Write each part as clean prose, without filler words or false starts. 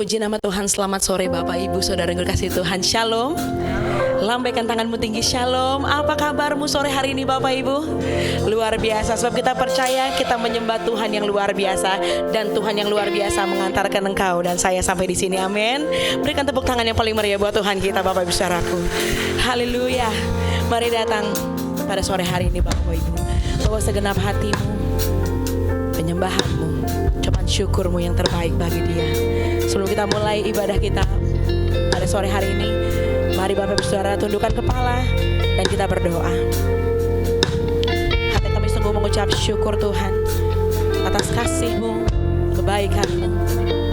Puji nama Tuhan, selamat sore Bapak Ibu Saudara yang dikasihi Tuhan. Shalom. Lambaikan tanganmu tinggi, shalom. Apa kabarmu sore hari ini Bapak Ibu? Luar biasa, sebab kita percaya kita menyembah Tuhan yang luar biasa. Dan Tuhan yang luar biasa mengantarkan engkau dan saya sampai di sini, amin. Berikan tepuk tangan yang paling meriah buat Tuhan kita Bapak Ibu Saudaraku. Haleluya. Mari datang pada sore hari ini Bapak Ibu, bawa segenap hatimu, penyembahanmu, ucapan syukurmu yang terbaik bagi Dia. Sebelum kita mulai ibadah kita pada sore hari ini, mari Bapak Ibu Saudara tundukkan kepala dan kita berdoa. Hati kami sungguh mengucap syukur Tuhan atas kasih-Mu, kebaikan-Mu,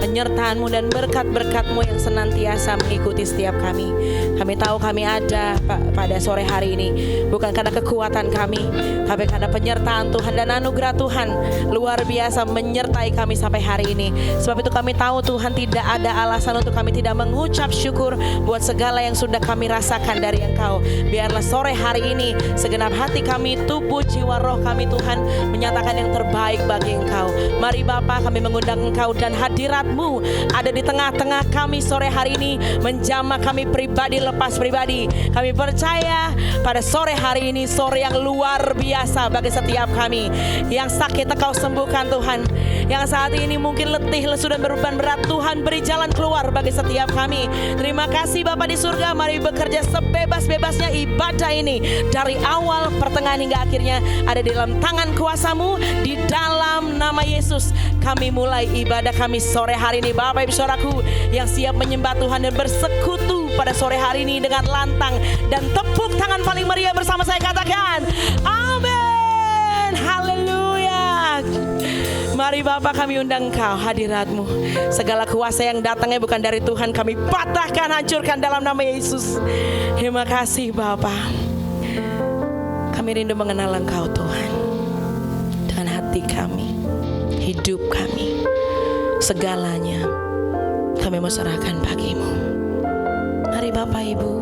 penyertaan-Mu dan berkat-berkat-Mu yang senantiasa mengikuti setiap kami. Kami tahu kami ada pada sore hari ini bukan karena kekuatan kami, tapi karena penyertaan Tuhan dan anugerah Tuhan luar biasa menyertai kami sampai hari ini. Sebab itu kami tahu Tuhan tidak ada alasan untuk kami tidak mengucap syukur buat segala yang sudah kami rasakan dari Engkau. Biarlah sore hari ini segenap hati kami, tubuh, jiwa, roh kami Tuhan menyatakan yang terbaik bagi Engkau. Mari Bapa, kami mengundang Engkau dan hadirat-Mu ada di tengah-tengah kami sore hari ini, menjamah kami pribadi lepas pribadi. Kami percaya pada sore hari ini sore yang luar biasa bagi setiap kami. Yang sakit Engkau sembuhkan Tuhan, yang saat ini mungkin letih, lesu dan beban berat, Tuhan beri jalan keluar bagi setiap kami. Terima kasih Bapa di surga. Mari bekerja sebebas-bebasnya ibadah ini dari awal, pertengahan hingga akhirnya ada di dalam tangan kuasa-Mu. Di dalam nama Yesus kami mulai ibadah kami sore hari ini. Bapak Ibu Saudaraku yang siap menyembah Tuhan dan bersekutu pada sore hari ini dengan lantang dan tepuk tangan paling meriah bersama saya katakan amin. Haleluya. Mari Bapa, kami undang Engkau, hadirat-Mu. Segala kuasa yang datangnya bukan dari Tuhan kami patahkan, hancurkan dalam nama Yesus. Terima kasih Bapa. Kami rindu mengenal Engkau Tuhan dengan hati kami, hidup kami, segalanya kami mau serahkan bagi-Mu. Mari Bapak Ibu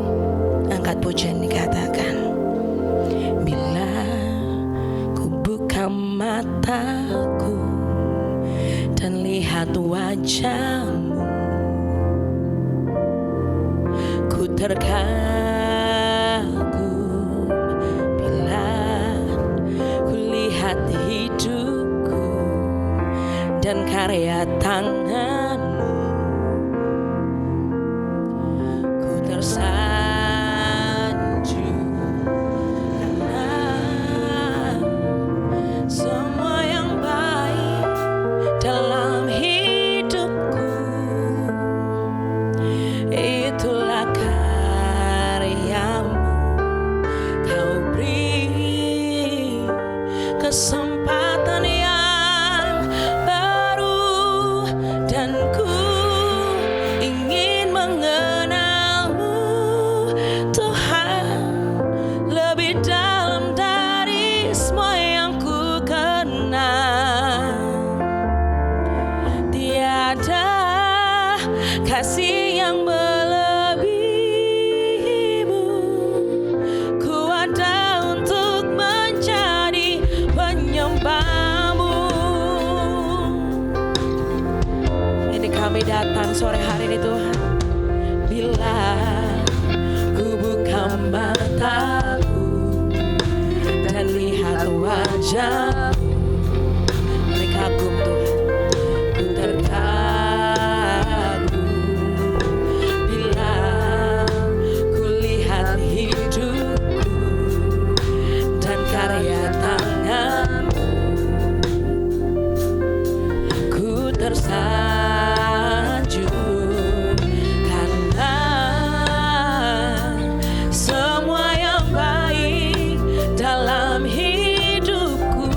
angkat pujian dikatakan, bila ku buka mataku dan lihat wajah-Mu, ku terkagum bila ku lihat hidupku dan karya tangan-Mu, ku tersanjung karena semua yang baik dalam hidupku itulah karya-Mu. Kau beri kesempatan yang baru dan ku ingin mengenal-Mu Tuhan lebih dalam dari semua yang ku kenal. Tiada kasih yang melebihi-Mu. Ku ada untuk menjadi penyembah-Mu. Ini kami datang sore hari ini Tuhan. Bila ku buka mataku dan lihat wajah-Mu, mari kagum Tuhan. Ku terkagum bila ku lihat hidupku dan karya tangan-Mu, ku tersanjung karena semua yang baik dalam hidupku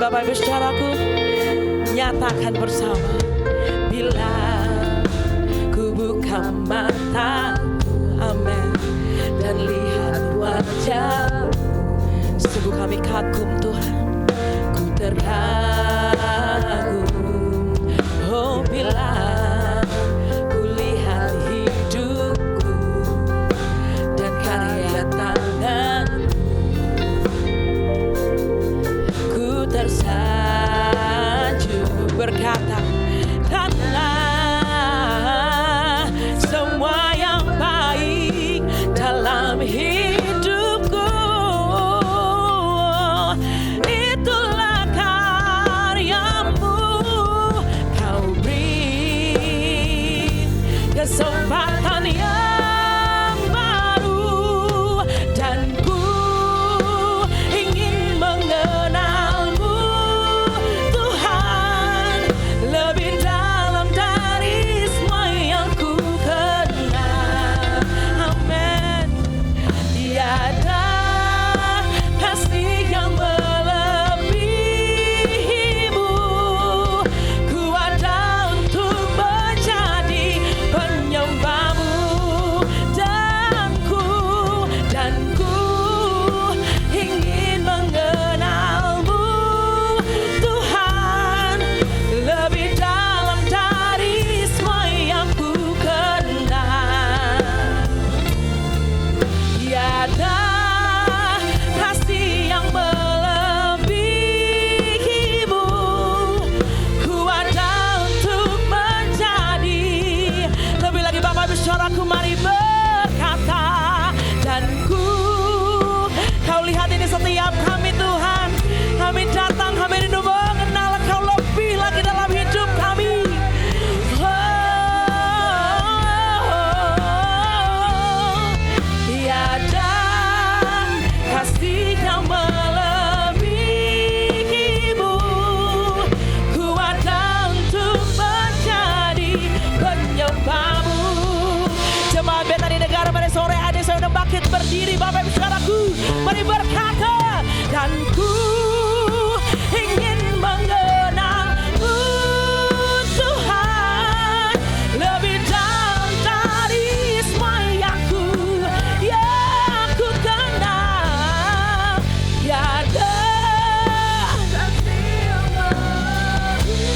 Bapak Ibu Saudaraku, nyatakan bersama. Bila ku buka mataku, amin, dan lihat wajah-Mu, sungguh kami kagum Tuhan, ku terkagum. Oh, bila ku lihat hidupku dan karya tangan, ku tersanjung berkata, karena semua yang baik dalam hidupku, itulah karya-Mu, Kau beri kesempatan yang baru, dan ku ingin mengenal-Mu, Tuhan, lebih dalam dari semua yang ku kenal. Amin. Tiada kasih yang melebihi-Mu, ku ada untuk menjadi penyembah-Mu, dan ku ingin mengenal-Mu, Tuhan, lebih dalam dari semua yang ku kenal. Tiada kasih yang melebihi-Mu, ku ada untuk menjadi. Lebih lagi Bapak Ibu Saudaraku, mari berkata, dan Kau lihat ini setiap kami Tuhan, kami datang, kami rindu mengenal Kau lebih lagi dalam hidup kami. Tiada kasih yang melebihi-Mu, ku ada untuk menjadi penyembah-Mu. Jemaat Betani Negara, pada sore hari saya udah bangkit berdiri Bapak Ibu Saudaraku, mari berkata, dan ku ingin mengenal-Mu, Tuhan, lebih dalam dari semua yang ku kenal. Tiada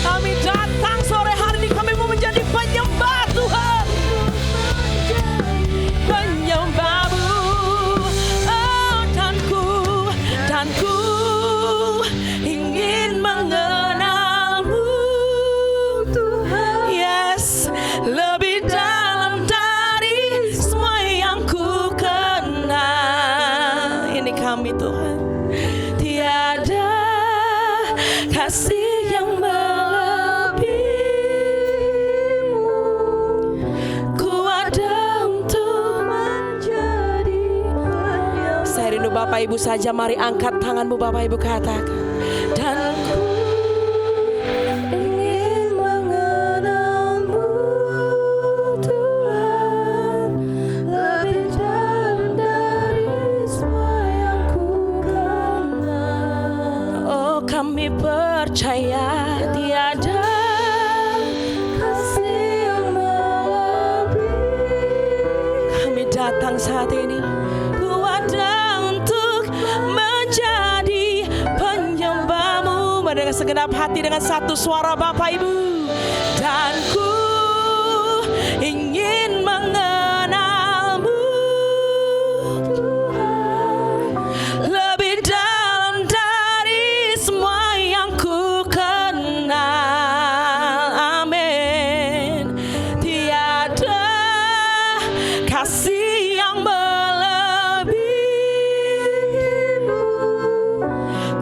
kami datang sore hari ini, kami mau menjadi penyembah Tuhan, penyembah-Mu. Oh, dan ku ingin mengenal-Mu, Tuhan. Yes, lebih dalam dari semua yang ku kenal. Ini kami Tuhan, tiada kasih yang melebihi-Mu, ku ada untuk menjadi. Saya rindu Bapak Ibu saja, mari angkat tanganmu Bapak Ibu, katakan, dan ku ingin mengenal-Mu, Tuhan, lebih dalam dari semua yang ku kenal. Oh, kami percaya tiada kasih yang melebihi. Kami datang saat ini, ku ada untuk menjadi penyembah-Mu. Dengan segenap hati, dengan satu suara Bapak Ibu, dan ku ingin mengenal-Mu, Tuhan, lebih dalam dari semua yang ku kenal. Amin. Tiada kasih yang melebihi-Mu,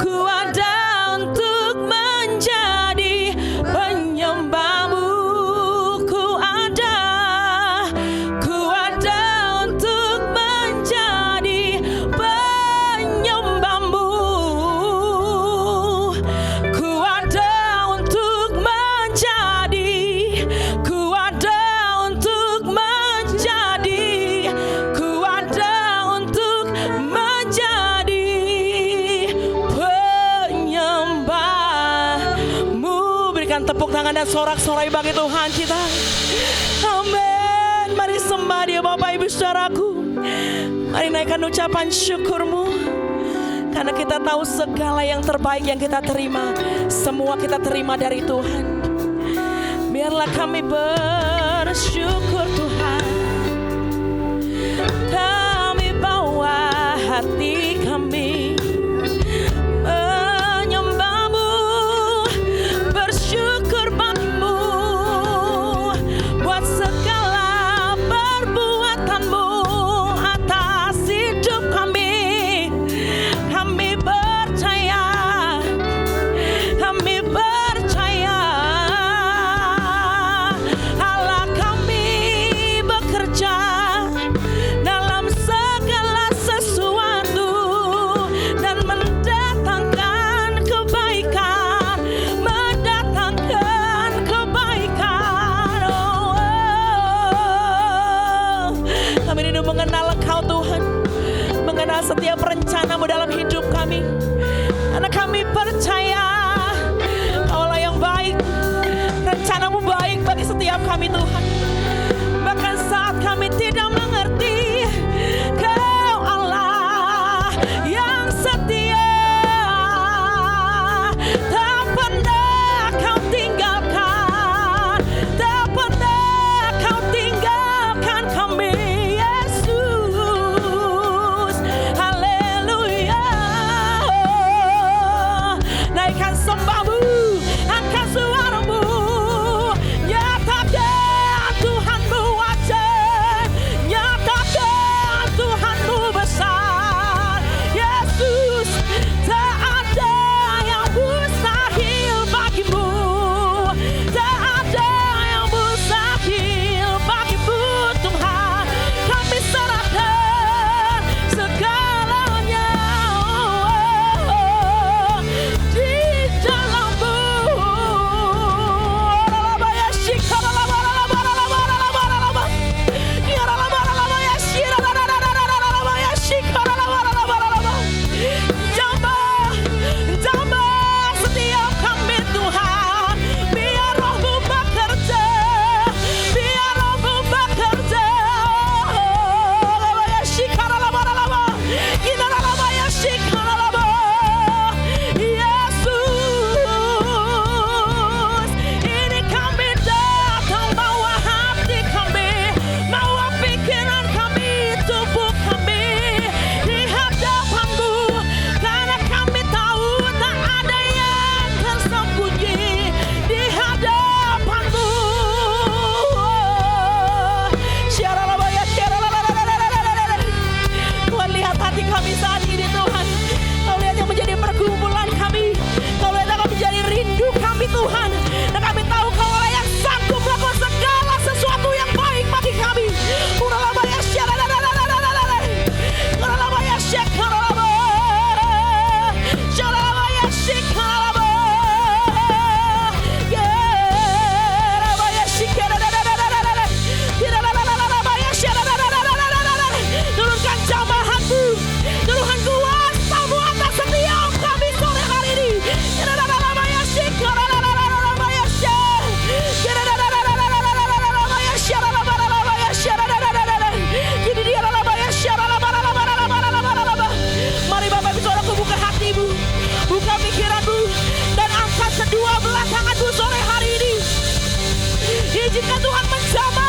ku ada untuk menjadi penyembah-Mu, tepuk tangan dan sorak-sorai bagi Tuhan kita. Amin. Mari sembah Dia Bapak Ibu Saudaraku. Mari naikkan ucapan syukurmu. Karena kita tahu segala yang terbaik yang kita terima, semua kita terima dari Tuhan. Biarlah kami bersyukur Tuhan. Kami bawa hati kami menyembah-Mu, bersyukur bagimu buat segala perbuatan-Mu atas hidup kami. Kami percaya Allah kami bekerja dalam segala sesuatu dan mendatangkan kebaikan, Kami rindu mengenal Engkau Tuhan, mengenal setiap rencana-Mu dalam hidup kami. Karena kami percaya Kaulah yang baik, rencana-Mu baik bagi setiap kami Tuhan. Bahkan saat kami tidak mengerti, Kau Allah yang setia, tak pernah Kau tinggalkan, tak pernah Kau tinggalkan kami. Yesus, haleluya. Naikkan sembah-Mu, angkat suara-Mu, nyatakan Tuhan-Mu wajib, nyatakan Tuhan-Mu besar. Yesus, tak ada yang mustahil bagimu, tak ada yang mustahil bagimu Tuhan. Kami serahkan segalanya di dalam-Mu. Jamah setiap kami Tuhan, biar Roh-Mu bekerja, biar Roh-Mu bekerja. Yesus, ini kami datang bawa hati kami, bawa pikiran kami, tubuh kami di hadapan-Mu. Karena kami tahu tak ada yang tersembunyi di hadapan-Mu. Tuhan, lihat hati kami saat ini Tuhan. Kau lihat yang menjadi pergumulan kami, Kau lihat yang menjadi rindu kami Tuhan. Dan kami tahu Kaulah yang sanggup melakukan segala sesuatu yang baik bagi kami. Turunkan jamahan-Mu, turunkan kuasa-Mu atas setiap kami sore hari ini. Mari Bapak Ibu Saudaraku, buka hatimu, buka pikiranmu, dan angkat kedua belah tanganmu sore hari ini. Izinkan Tuhan menjamah.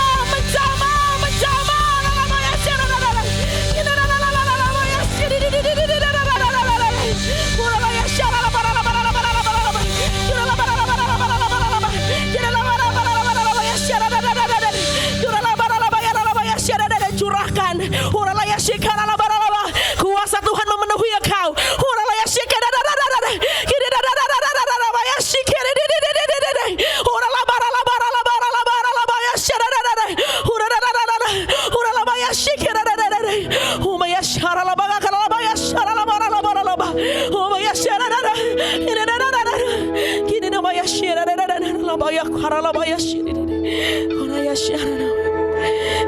Curahkan kuasa Tuhan memenuhi engkau.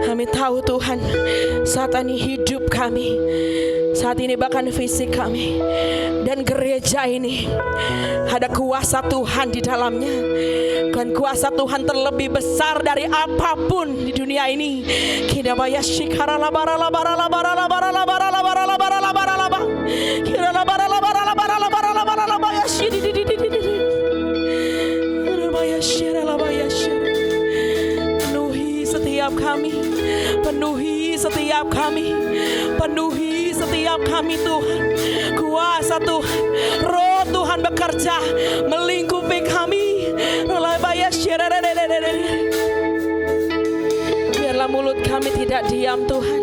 Kami tahu Tuhan, saat ini hidup kami, saat ini bahkan fisik kami dan gereja ini ada kuasa Tuhan di dalamnya. Dan kuasa Tuhan terlebih besar dari apapun di dunia ini. Kidabaya shikara labara labara labara labara labara labara labara labara labara. Kira labara labara labara labara labara labara shidi di di di di di. Labaya shira labaya shira. Penuhi setiap kami. Penuhi setiap kami. Penuhi setiap kami Tuhan. Kuasa Tuhan, Roh Tuhan bekerja melingkupi kami. Biarlah mulut kami tidak diam Tuhan.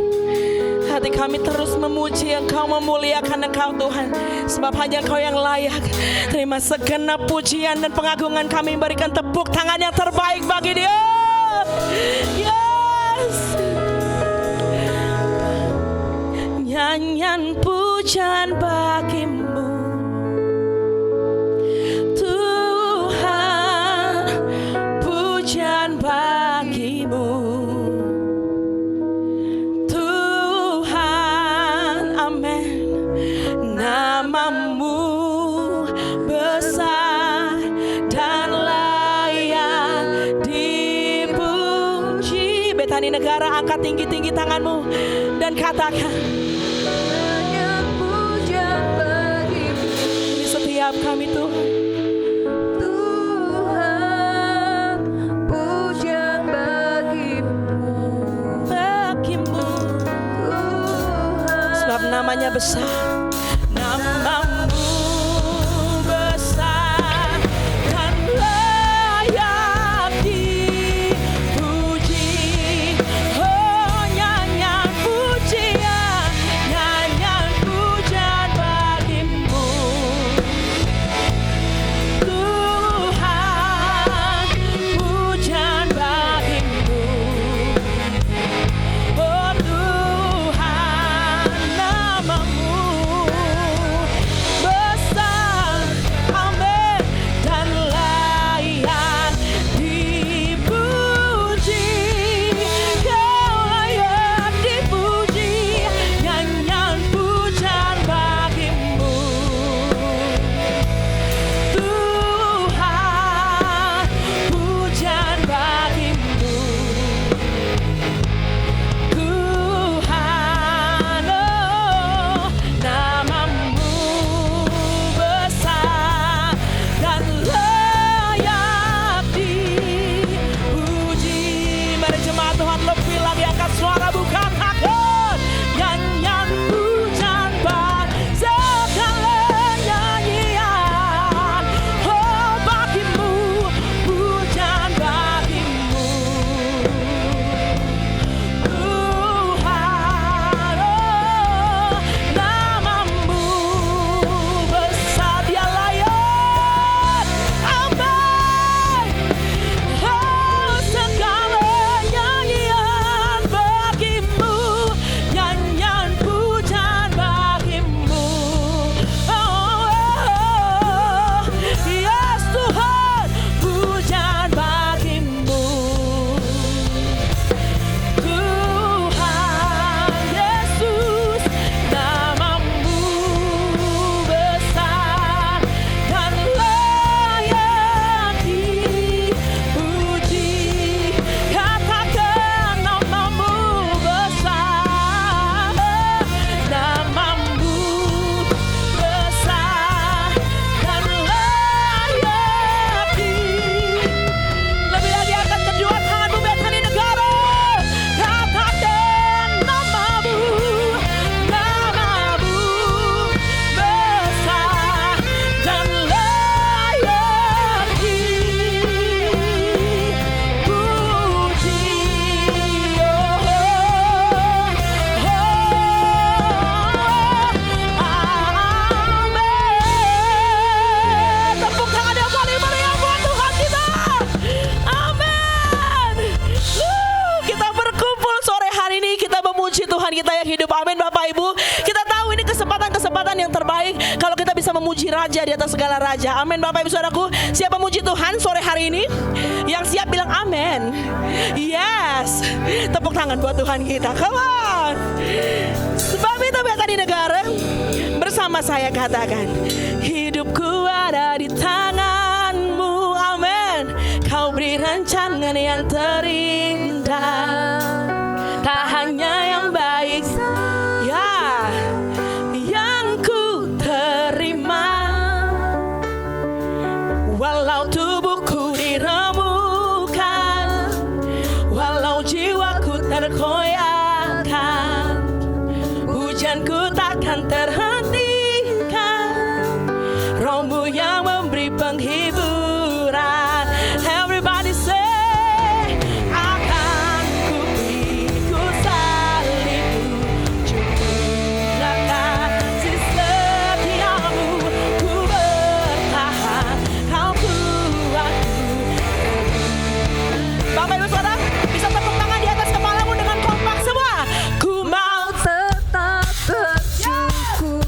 Hati kami terus memuji Engkau, memuliakan Engkau Tuhan. Sebab hanya Engkau yang layak. Terima segenap pujian dan pengagungan kami. Berikan tepuk tangan yang terbaik bagi Dia. Yes. Nyanyian pujian bagimu Tuhan, pujian bagimu Tuhan, amin. Namamu besar dan layak dipuji. Betani Negara, angkat tinggi-tinggi tanganmu dan katakan kami Tuhan. Tuhan, pujian bagimu, Bagimu Tuhan. Sebab namanya besar. Namamu besar dan layak dipuji. Oh, nyanyian pujian, nyanyian pujian bagimu Tuhan, pujian bagimu. Oh Tuhan, namamu besar, amin, dan layak dipuji. Kau layak dipuji, nyanyian pujian bagimu Tuhan, pujian bagimu Tuhan. Oh, namamu besar dan layak dipuji. Mari jemaat Tuhan lebih lagi angkat suara, bukan takut. Nyanyian pujian bagi segala nyanyian. Oh, bagimu, pujian bagimu Tuhan. Oh, namamu besar, Dia layak, amin. Oh, segala nyanyian bagimu, nyanyian pujian bagimu. Oh, yes Tuhan, pujian bagimu Tuhan Yesus. Namamu besar dan layak dipuji. Katakan namamu besar, namamu besar dan layak lebih lagi angkat kedua tanganmu, Betani Negara. Katakan namamu, namamu besar dan layak dipuji. Amin. Tepuk tangan yang paling meriah buat Tuhan kita. Amin. Kita berkumpul sore hari ini, kita memuji Tuhan kita yang hidup. Amin Bapak Ibu. Kita tahu ini kesempatan-kesempatan yang terbaik kalau kita bisa memuji Raja di atas segala raja. Amin Bapak Ibu Saudaraku. Siapa memuji Tuhan sore hari ini? Yang siap bilang amin. Yes. Tepuk tangan buat Tuhan kita. Come on. Sebab itu biar tadi negara bersama saya katakan, hidupku ada di tanganmu. Amin. Kau beri rancangan yang terindah, tak hanya yang baik, ya, yang ku terima. Walau tubuhku diremukkan, walau jiwaku terkoyakkan, hujanku takkan terhentikan, Rohmu yang memberi penghiburan. Everybody say, akan ku pikul salibmu, curahkan kasih setiamu, ku bertahan, kau kuatku. Bapak Ibu Saudara, bisa tepuk tangan di atas kepalamu dengan kompak semua. Ku mau tetap bersyukur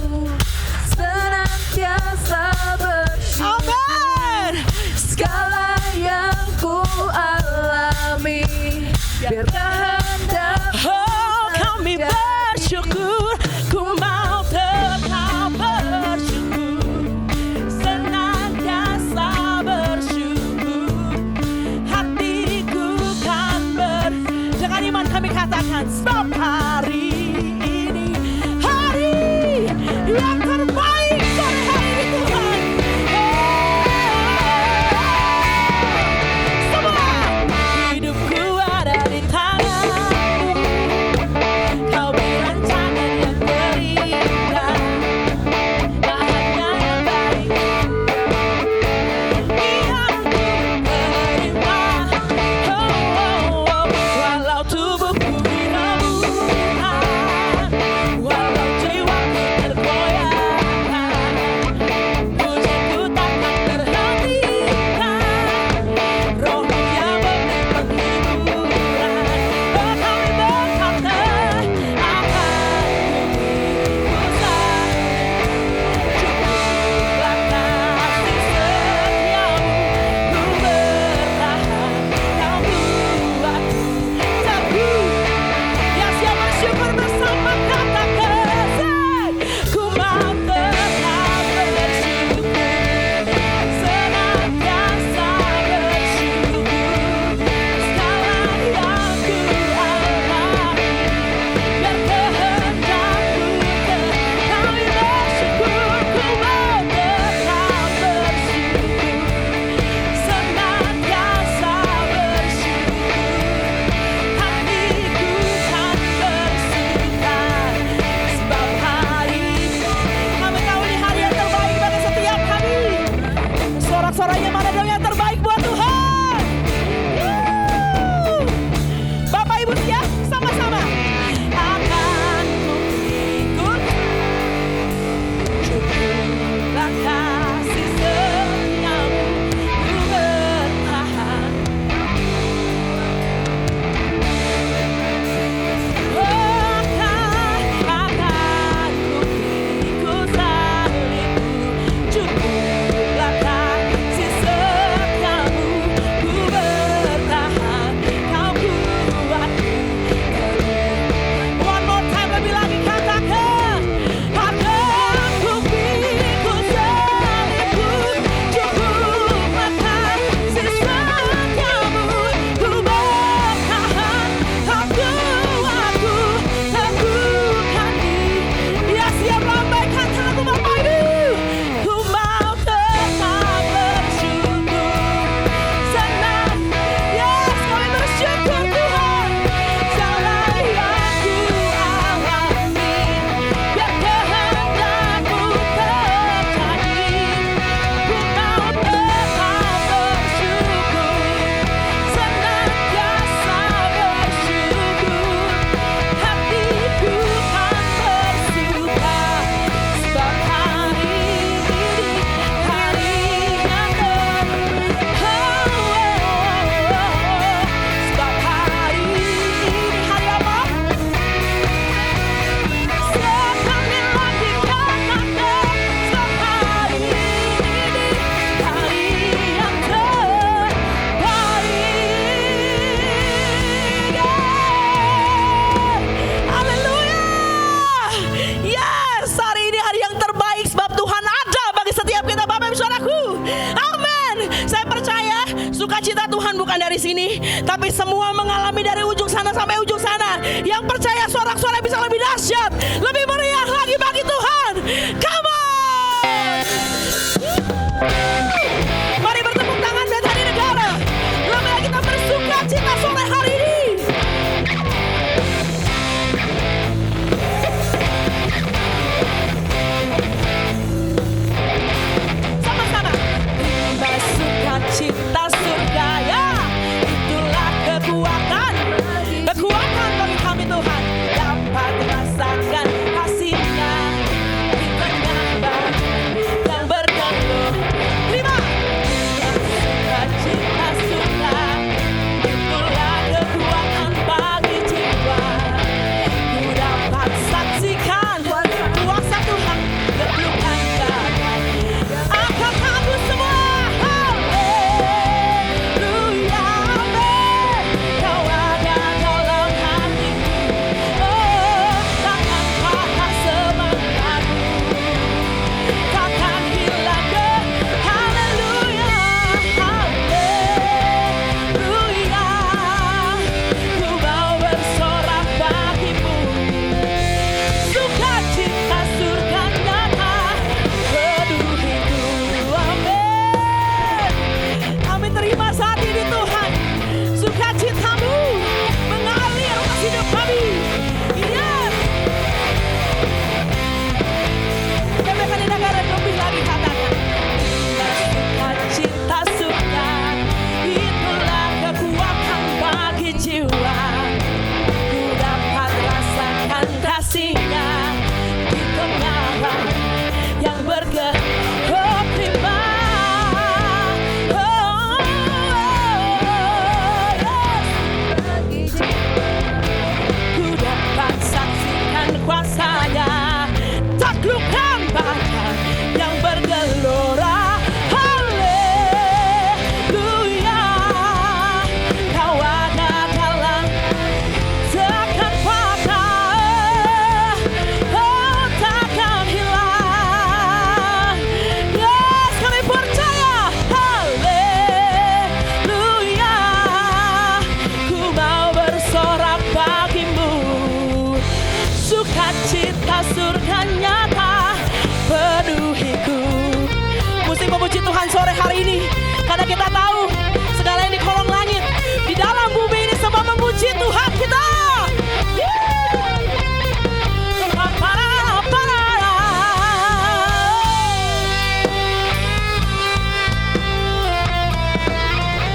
Yes, hari ini hari yang terbaik sebab Tuhan ada bagi setiap kita, Bapak Ibu Saudaraku. Amin. Saya percaya sukacita Tuhan bukan dari sini, tapi semua mengalami dari ujung sana sampai ujung sana. Yang percaya sorak-sorai bisa lebih dahsyat, lebih meriah lagi bagi Tuhan. Come on. Mari bertepuk tangan dan tadi negara. Bila kita bersukacita sore hari ini. Sama-sama. Sukacita surga ya, itulah kekuatan bagi kami Tuhan, dapat rasakan kasih-Nya di tengah badai yang bergelut. 5. Sukacita surga, itulah kekuatan bagi jiwa. Ku dapat saksikan kuasa Tuhan geblukkan badai. Angkat kamu semua. Haleluya, amin. Kau ada dalam hatiku. Oh, takkan patah semangatku, takkan hilang deh. Haleluya, haleluya. Ku mau bersorak bagimu. Sukacita surga nyata penuhiku. Amin. Kami terima saat ini Tuhan, sukacitamu mengalir atas hidup kami. Yes. Kami akan dengarkan lebih lagi katakan. Sukacita surga, itulah kekuatan bagi jiwa. Ku dapat rasakan kasih-Nya di tengah yang bergelut. Terima. Ku dapat saksikan kuasa-Nya, taklukkan badai yang bergelora. Haleluya, Kau ada dalam, takkan patah, oh takkan hilang. Yes, kami percaya. Haleluya, ku mau bersorak bagimu. Sukacita surga nyata penuhiku. Mesti memuji Tuhan sore hari ini, karena kita tahu segala yang di kolong langit, di dalam bumi ini semua memuji Tuhan kita.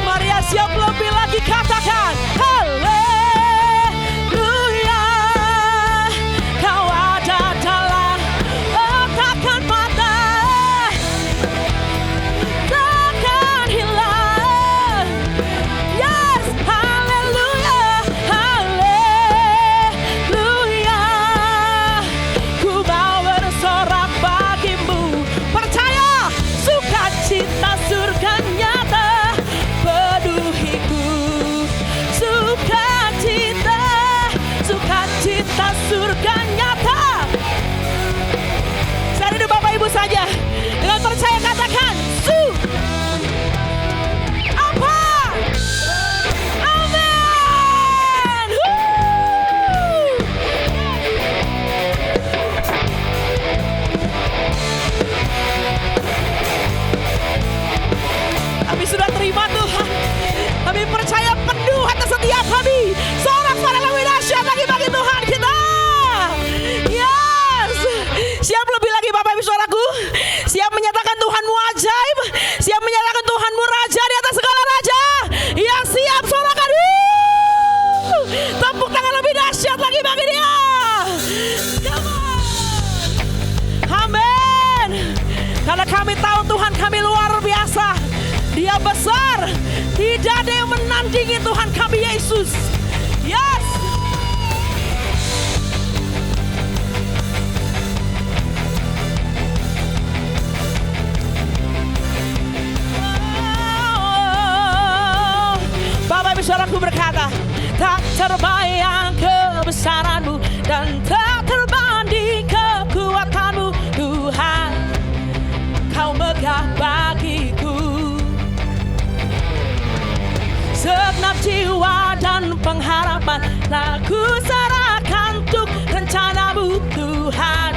Maria siap lebih lagi katakan. Haleluya, Kau ada dalam, oh takkan patah, takkan hilang. Yes, haleluya, haleluya. Ku mau bersorak bagimu. Percaya, sukacita surga nyata penuhiku. Sukacita, sukacita surga nyata. Saya rindu Bapak Ibu saja dengan percaya katakan apa? Amin. Kami sudah terima Tuhan. Kami percaya penuh atas setiap kami. Sorak-sorai lebih dahsyat lagi bagi Tuhan kita. Yes. Siap lebih lagi Bapak Ibu Saudaraku. Siap menyatakan Tuhanmu ajaib. Siap menyatakan Tuhanmu raja di atas segala raja. Yang siap sorakan. Tepuk tangan lebih dahsyat lagi bagi Dia. Come on. Amin. Karena kami tahu Tuhan kami luar biasa. Dia besar. Tidak ada yang menandingi Tuhan kami Yesus. Yes. Bapak Ibu Saudaraku berkata, tak terbayang kebesaran-Mu dan tak terbanding kekuasaanmu. dan pengharapan telah ku serahkan untuk rencanamu Tuhan.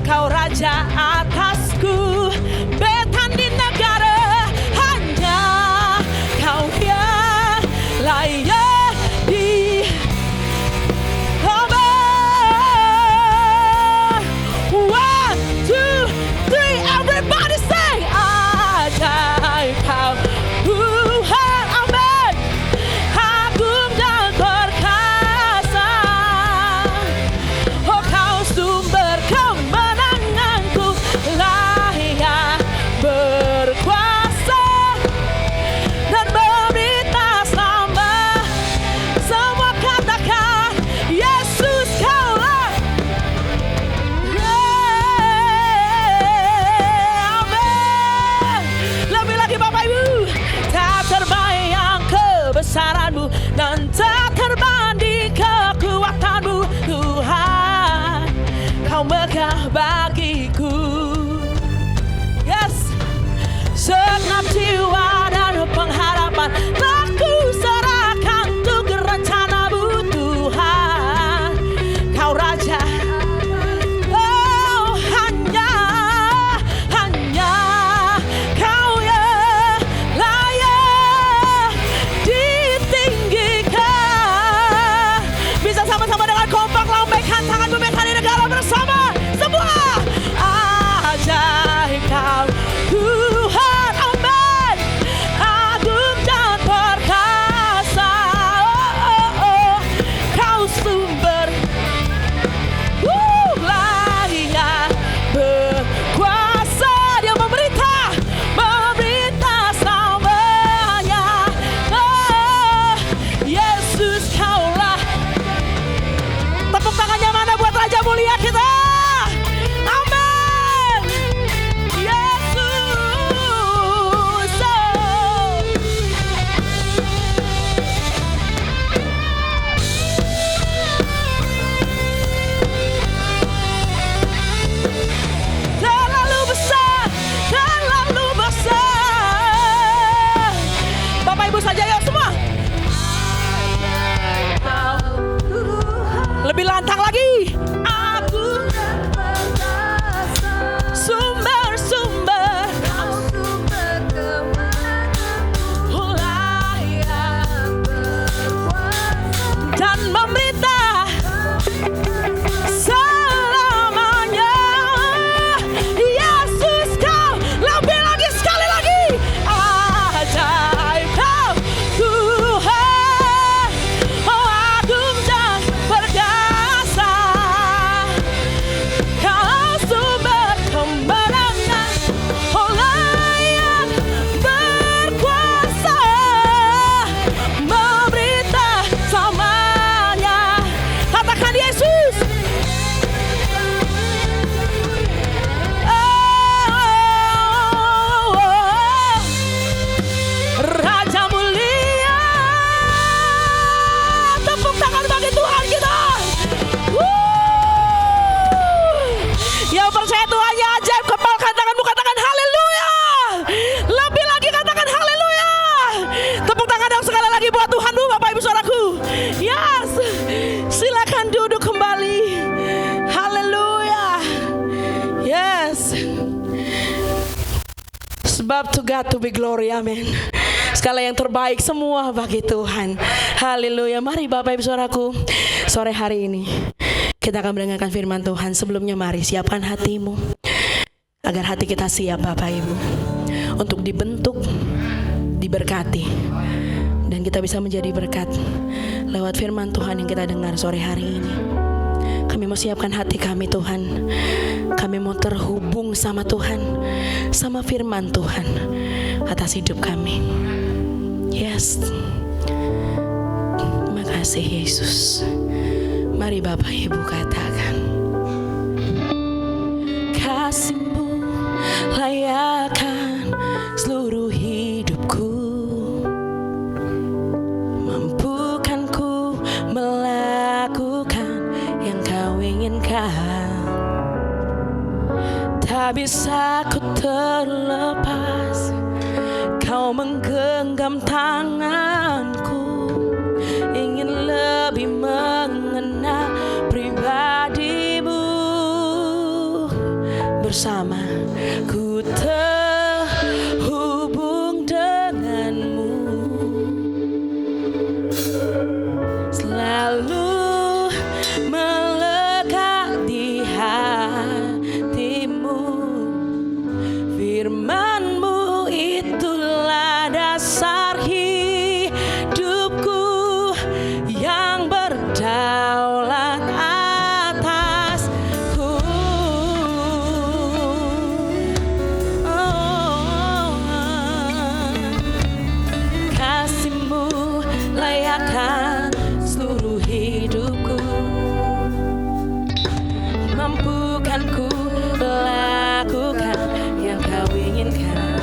Kau raja atasku, betan di negara, hanya kau yang layak di One, two, three, everybody say ajaib kau Tuhan, amin. Agung dan perkasa, oh kau sumber kemenanganku, layak berkuasa dan berita selamat. Semua katakan Yesus kaulah. Amin. Lebih lagi Bapak Ibu, tak terbayang kebesaranmu dan tak terbanding kekuatanmu Tuhan. Kau megah bagiku, yes. Segenap jiwa dan pengharapan telah ku serahkan untuk rencanamu Tuhan. Kau raja, oh hanya kau yang layak ditinggikan. Bisa sama-sama dengan kompak lambaikan tangan memegang di negara bersama semua. Ajaib kau Tuhan, amin. Agung dan perkasa, kau sumber layak berkuasa. Dia memerintah selamanya. Yesus kaulah. Tepuk tangannya mana buat Raja Mulia kita? Amin. Yesus. Terlalu besar, terlalu besar. Bapak Ibu saja ya semua. Lebih lantang lagi. Aku sumber layak dan memerintah selamanya. Yesus kau, lebih lagi sekali lagi. Ajaib kau Tuhan, oh agung dan perkasa. Kau sumber kemenangan, oh layak berkuasa, memerintah selamanya. Katakan Yesus. Raja mulia, tepuk tangan bagi Tuhan kita. Yang percaya Tuhannya ajaib, kepalkan tanganmu, katakan haleluya. Lebih lagi katakan haleluya. Tepuk tangan yang sekali lagi buat Tuhanmu Bapak Ibu Saudaraku. Yes, silakan duduk kembali. Haleluya. Yes. Sebab to God to be glory, amin. Segala yang terbaik semua bagi Tuhan. Haleluya. Mari Bapak Ibu Saudaraku, sore hari ini kita akan mendengarkan firman Tuhan. Sebelumnya mari siapkan hatimu agar hati kita siap Bapak Ibu untuk dibentuk, diberkati, dan kita bisa menjadi berkat lewat firman Tuhan yang kita dengar sore hari ini. Kami mau siapkan hati kami Tuhan. Kami mau terhubung sama Tuhan, sama firman Tuhan atas hidup kami. Yes. Terima kasih Yesus. Mari Bapak Ibu katakan, kasih-Mu layakkan seluruh hidupku, mampukan ku melakukan yang Kau inginkan. Tak bisa ku terlepas, Kau menggenggam tanganku, bersama. Ku terhubung denganmu, selalu melekat di hatimu. Firman-Mu itulah dasar hidupku yang berdaulat atasku. Kasih-Mu layakkan seluruh hidupku, mampukan ku melakukan yang Kau inginkan.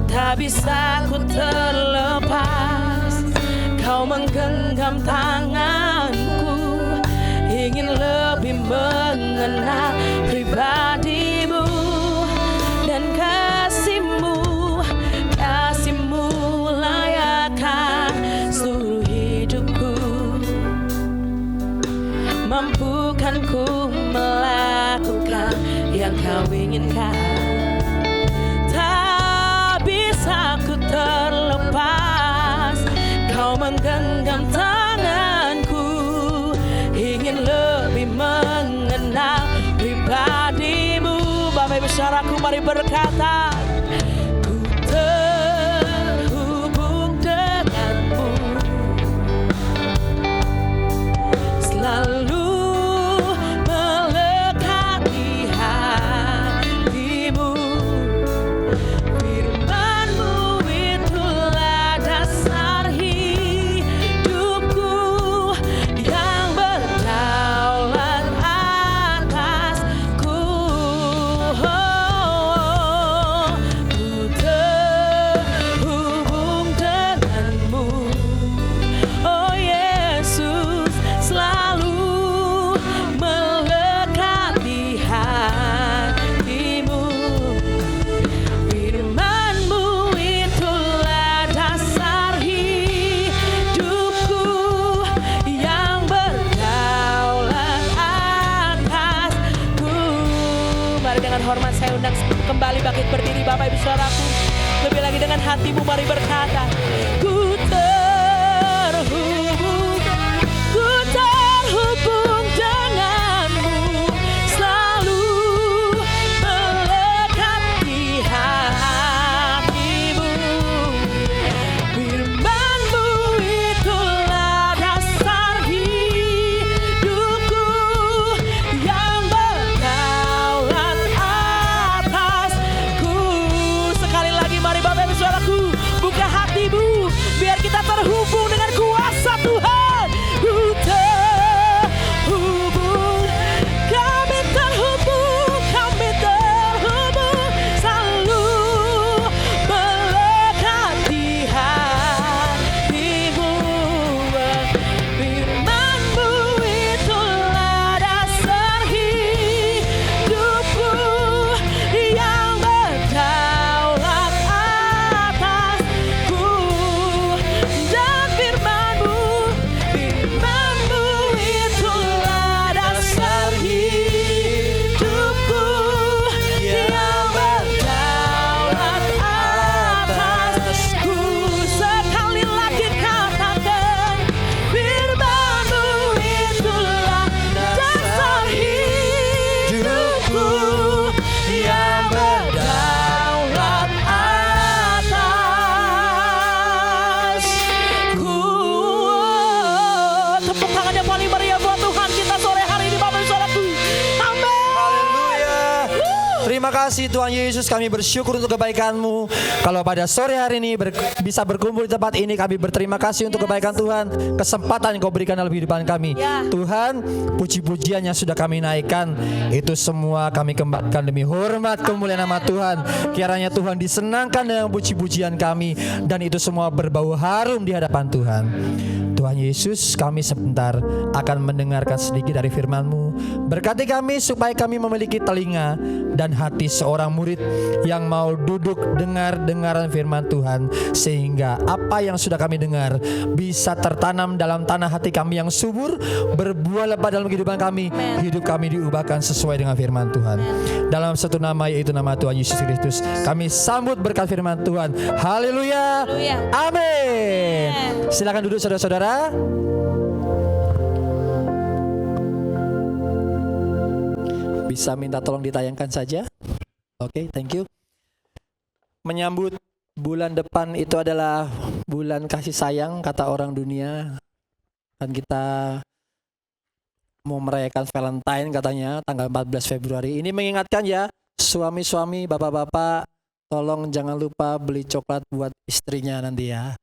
Tak bisa ku terlepas, Kau menggenggam tanganku, ingin lebih mengenal pribadi-Mu dan kasih-Mu. Kasih-Mu layakkan seluruh hidupku, mampukan ku melakukan yang Kau inginkan. Tak bisa ku terlepas, Kau menggenggam tanganku, ingin lebih mengenal pribadi-Mu. Bapak Ibu saudaraku, mari berkata, ku terhubung denganmu, selalu melekat di hatimu. Firman-Mu itulah dasar hidupku yang berdaulat atasku. Ku terhubung denganmu, oh Yesus, selalu melekat di hatimu. Firman-Mu itulah dasar hidupku yang berdaulat atasku. Mari dengan hormat saya undang kembali bangkit berdiri Bapak Ibu saudaraku. Lebih lagi dengan hatimu mari berkata, ku terhubung denganmu, selalu melekat di hatimu. Firman-Mu itulah dasar hidupku yang berdaulat atasku. Sekali lagi mari Bapak Ibu saudaraku, buka hatimu biar kita terhubung dengan kuasa Tuhan. Ku terhubung, kami terhubung, selalu melekat di hatimu. Firman-Mu itulah dasar hidupku yang berdaulat atasku. Dan firman-Mu itulah dasar hidupku yang berdaulat atasku. Sekali lagi katakan, firman-Mu itulah dasar hidupku yang berdaulat atasku. Tepuk tangan yang paling meriah buat Tuhan kita sore hari ini Bapak Ibu saudaraku. Amin. Haleluya. Terima kasih Tuhan Yesus, kami bersyukur untuk kebaikan-Mu. Kalau pada sore hari ini bisa berkumpul di tempat ini, kami berterima kasih untuk kebaikan Tuhan, kesempatan yang Kau berikan dalam kehidupan kami. Ya. Tuhan, puji-pujian yang sudah kami naikkan, itu semua kami kembalikan demi hormat kemuliaan nama Tuhan. Kiranya Tuhan disenangkan dengan puji-pujian kami, dan itu semua berbau harum di hadapan Tuhan. Tuhan Yesus, kami sebentar akan mendengarkan sedikit dari firman-Mu. Berkati kami supaya kami memiliki telinga dan hati seorang murid yang mau duduk dengar-dengaran firman Tuhan, sehingga apa yang sudah kami dengar bisa tertanam dalam tanah hati kami yang subur, berbuah lebat dalam kehidupan kami. Hidup kami diubahkan sesuai dengan firman Tuhan. Dalam satu nama, yaitu nama Tuhan Yesus Kristus, kami sambut berkat firman Tuhan. Haleluya. Haleluya. Amin. Silakan duduk saudara-saudara. Bisa minta tolong ditayangkan saja. Oke, thank you. Menyambut bulan depan itu adalah bulan kasih sayang kata orang dunia. Dan kita mau merayakan Valentine katanya tanggal 14 Februari. Ini mengingatkan ya, suami-suami, bapak-bapak, tolong jangan lupa beli coklat buat istrinya nanti ya.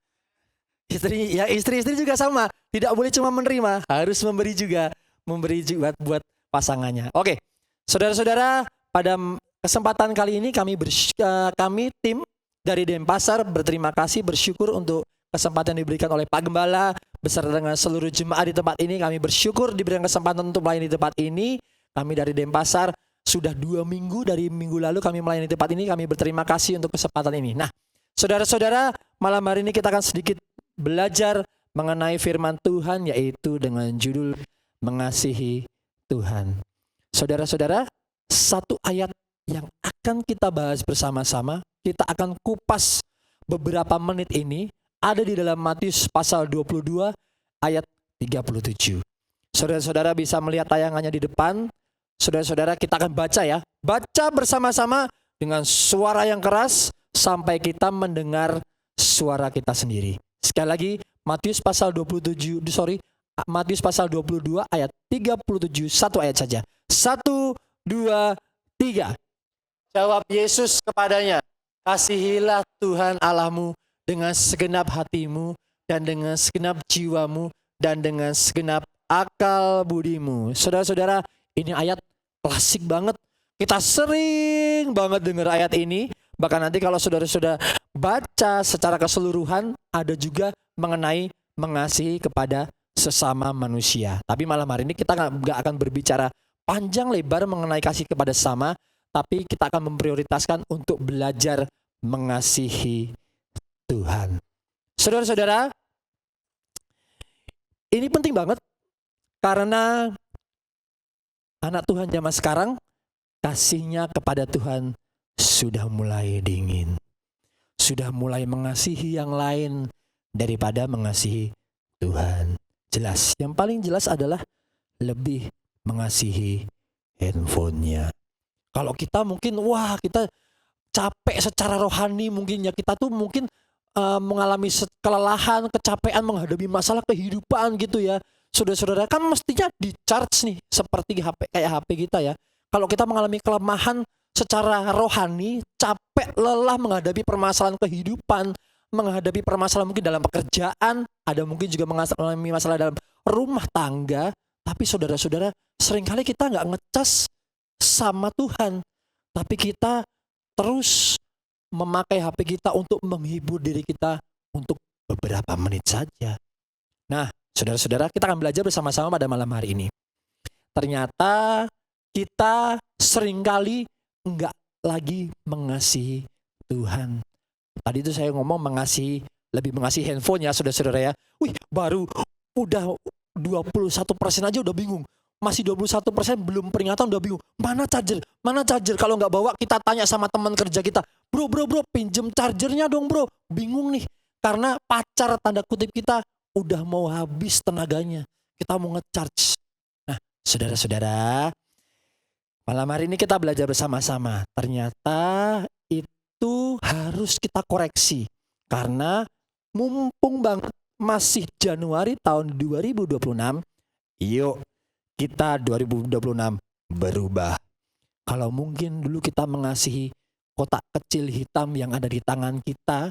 Istri-istri juga sama, tidak boleh cuma menerima, harus memberi juga buat pasangannya. Oke. Saudara-saudara, pada kesempatan kali ini kami tim dari Denpasar berterima kasih, bersyukur untuk kesempatan yang diberikan oleh Pak Gembala beserta dengan seluruh jemaat di tempat ini. Kami bersyukur diberikan kesempatan untuk melayani di tempat ini. Kami dari Denpasar sudah 2 minggu, dari minggu lalu kami melayani di tempat ini. Kami berterima kasih untuk kesempatan ini. Nah, saudara-saudara, malam hari ini kita akan sedikit belajar mengenai firman Tuhan, yaitu dengan judul Mengasihi Tuhan. Saudara-saudara, satu ayat yang akan kita bahas bersama-sama, kita akan kupas beberapa menit ini, ada di dalam Matius pasal 22 ayat 37. Saudara-saudara bisa melihat tayangannya di depan. Saudara-saudara, kita akan baca ya. Baca bersama-sama dengan suara yang keras sampai kita mendengar suara kita sendiri. Sekali lagi, Matius pasal 22 ayat 37, satu ayat saja. 1, 2, 3. Jawab Yesus kepadanya, kasihilah Tuhan Allahmu dengan segenap hatimu dan dengan segenap jiwamu dan dengan segenap akal budimu. Saudara-saudara, ini ayat klasik banget. Kita sering banget dengar ayat ini. Bahkan nanti kalau saudara-saudara baca secara keseluruhan, ada juga mengenai mengasihi kepada sesama manusia. Tapi malam hari ini kita nggak akan berbicara panjang lebar mengenai kasih kepada sesama, tapi kita akan memprioritaskan untuk belajar mengasihi Tuhan. Saudara-saudara, ini penting banget karena anak Tuhan zaman sekarang kasihnya kepada Tuhan sudah mulai dingin. Sudah mulai mengasihi yang lain daripada mengasihi Tuhan. Jelas, yang paling jelas adalah lebih mengasihi handphonenya. Kalau kita mungkin, kita capek secara rohani mungkin ya, kita tuh mungkin mengalami kelelahan, kecapean menghadapi masalah kehidupan gitu ya. Saudara-saudara, kan mestinya di charge nih seperti HP kita ya. Kalau kita mengalami kelemahan secara rohani, capek, lelah menghadapi permasalahan kehidupan, menghadapi permasalahan mungkin dalam pekerjaan, ada mungkin juga mengalami masalah dalam rumah tangga. Tapi saudara-saudara, seringkali kita nggak ngecas sama Tuhan, tapi kita terus memakai HP kita untuk menghibur diri kita untuk beberapa menit saja. Nah, saudara-saudara, kita akan belajar bersama-sama pada malam hari ini. Ternyata kita seringkali nggak lagi mengasihi Tuhan. Tadi itu saya ngomong lebih mengasihi handphone ya, saudara-saudara ya. Baru udah 21% aja udah bingung. Masih 21% belum peringatan udah bingung. Mana charger? Kalau nggak bawa, kita tanya sama teman kerja kita. Bro, pinjem chargernya dong bro. Bingung nih. Karena pacar tanda kutip kita udah mau habis tenaganya. Kita mau ngecharge. Nah, saudara-saudara, malam hari ini kita belajar bersama-sama. Ternyata itu harus kita koreksi. Karena mumpung banget masih Januari tahun 2026, yuk kita 2026 berubah. Kalau mungkin dulu kita mengasihi kotak kecil hitam yang ada di tangan kita,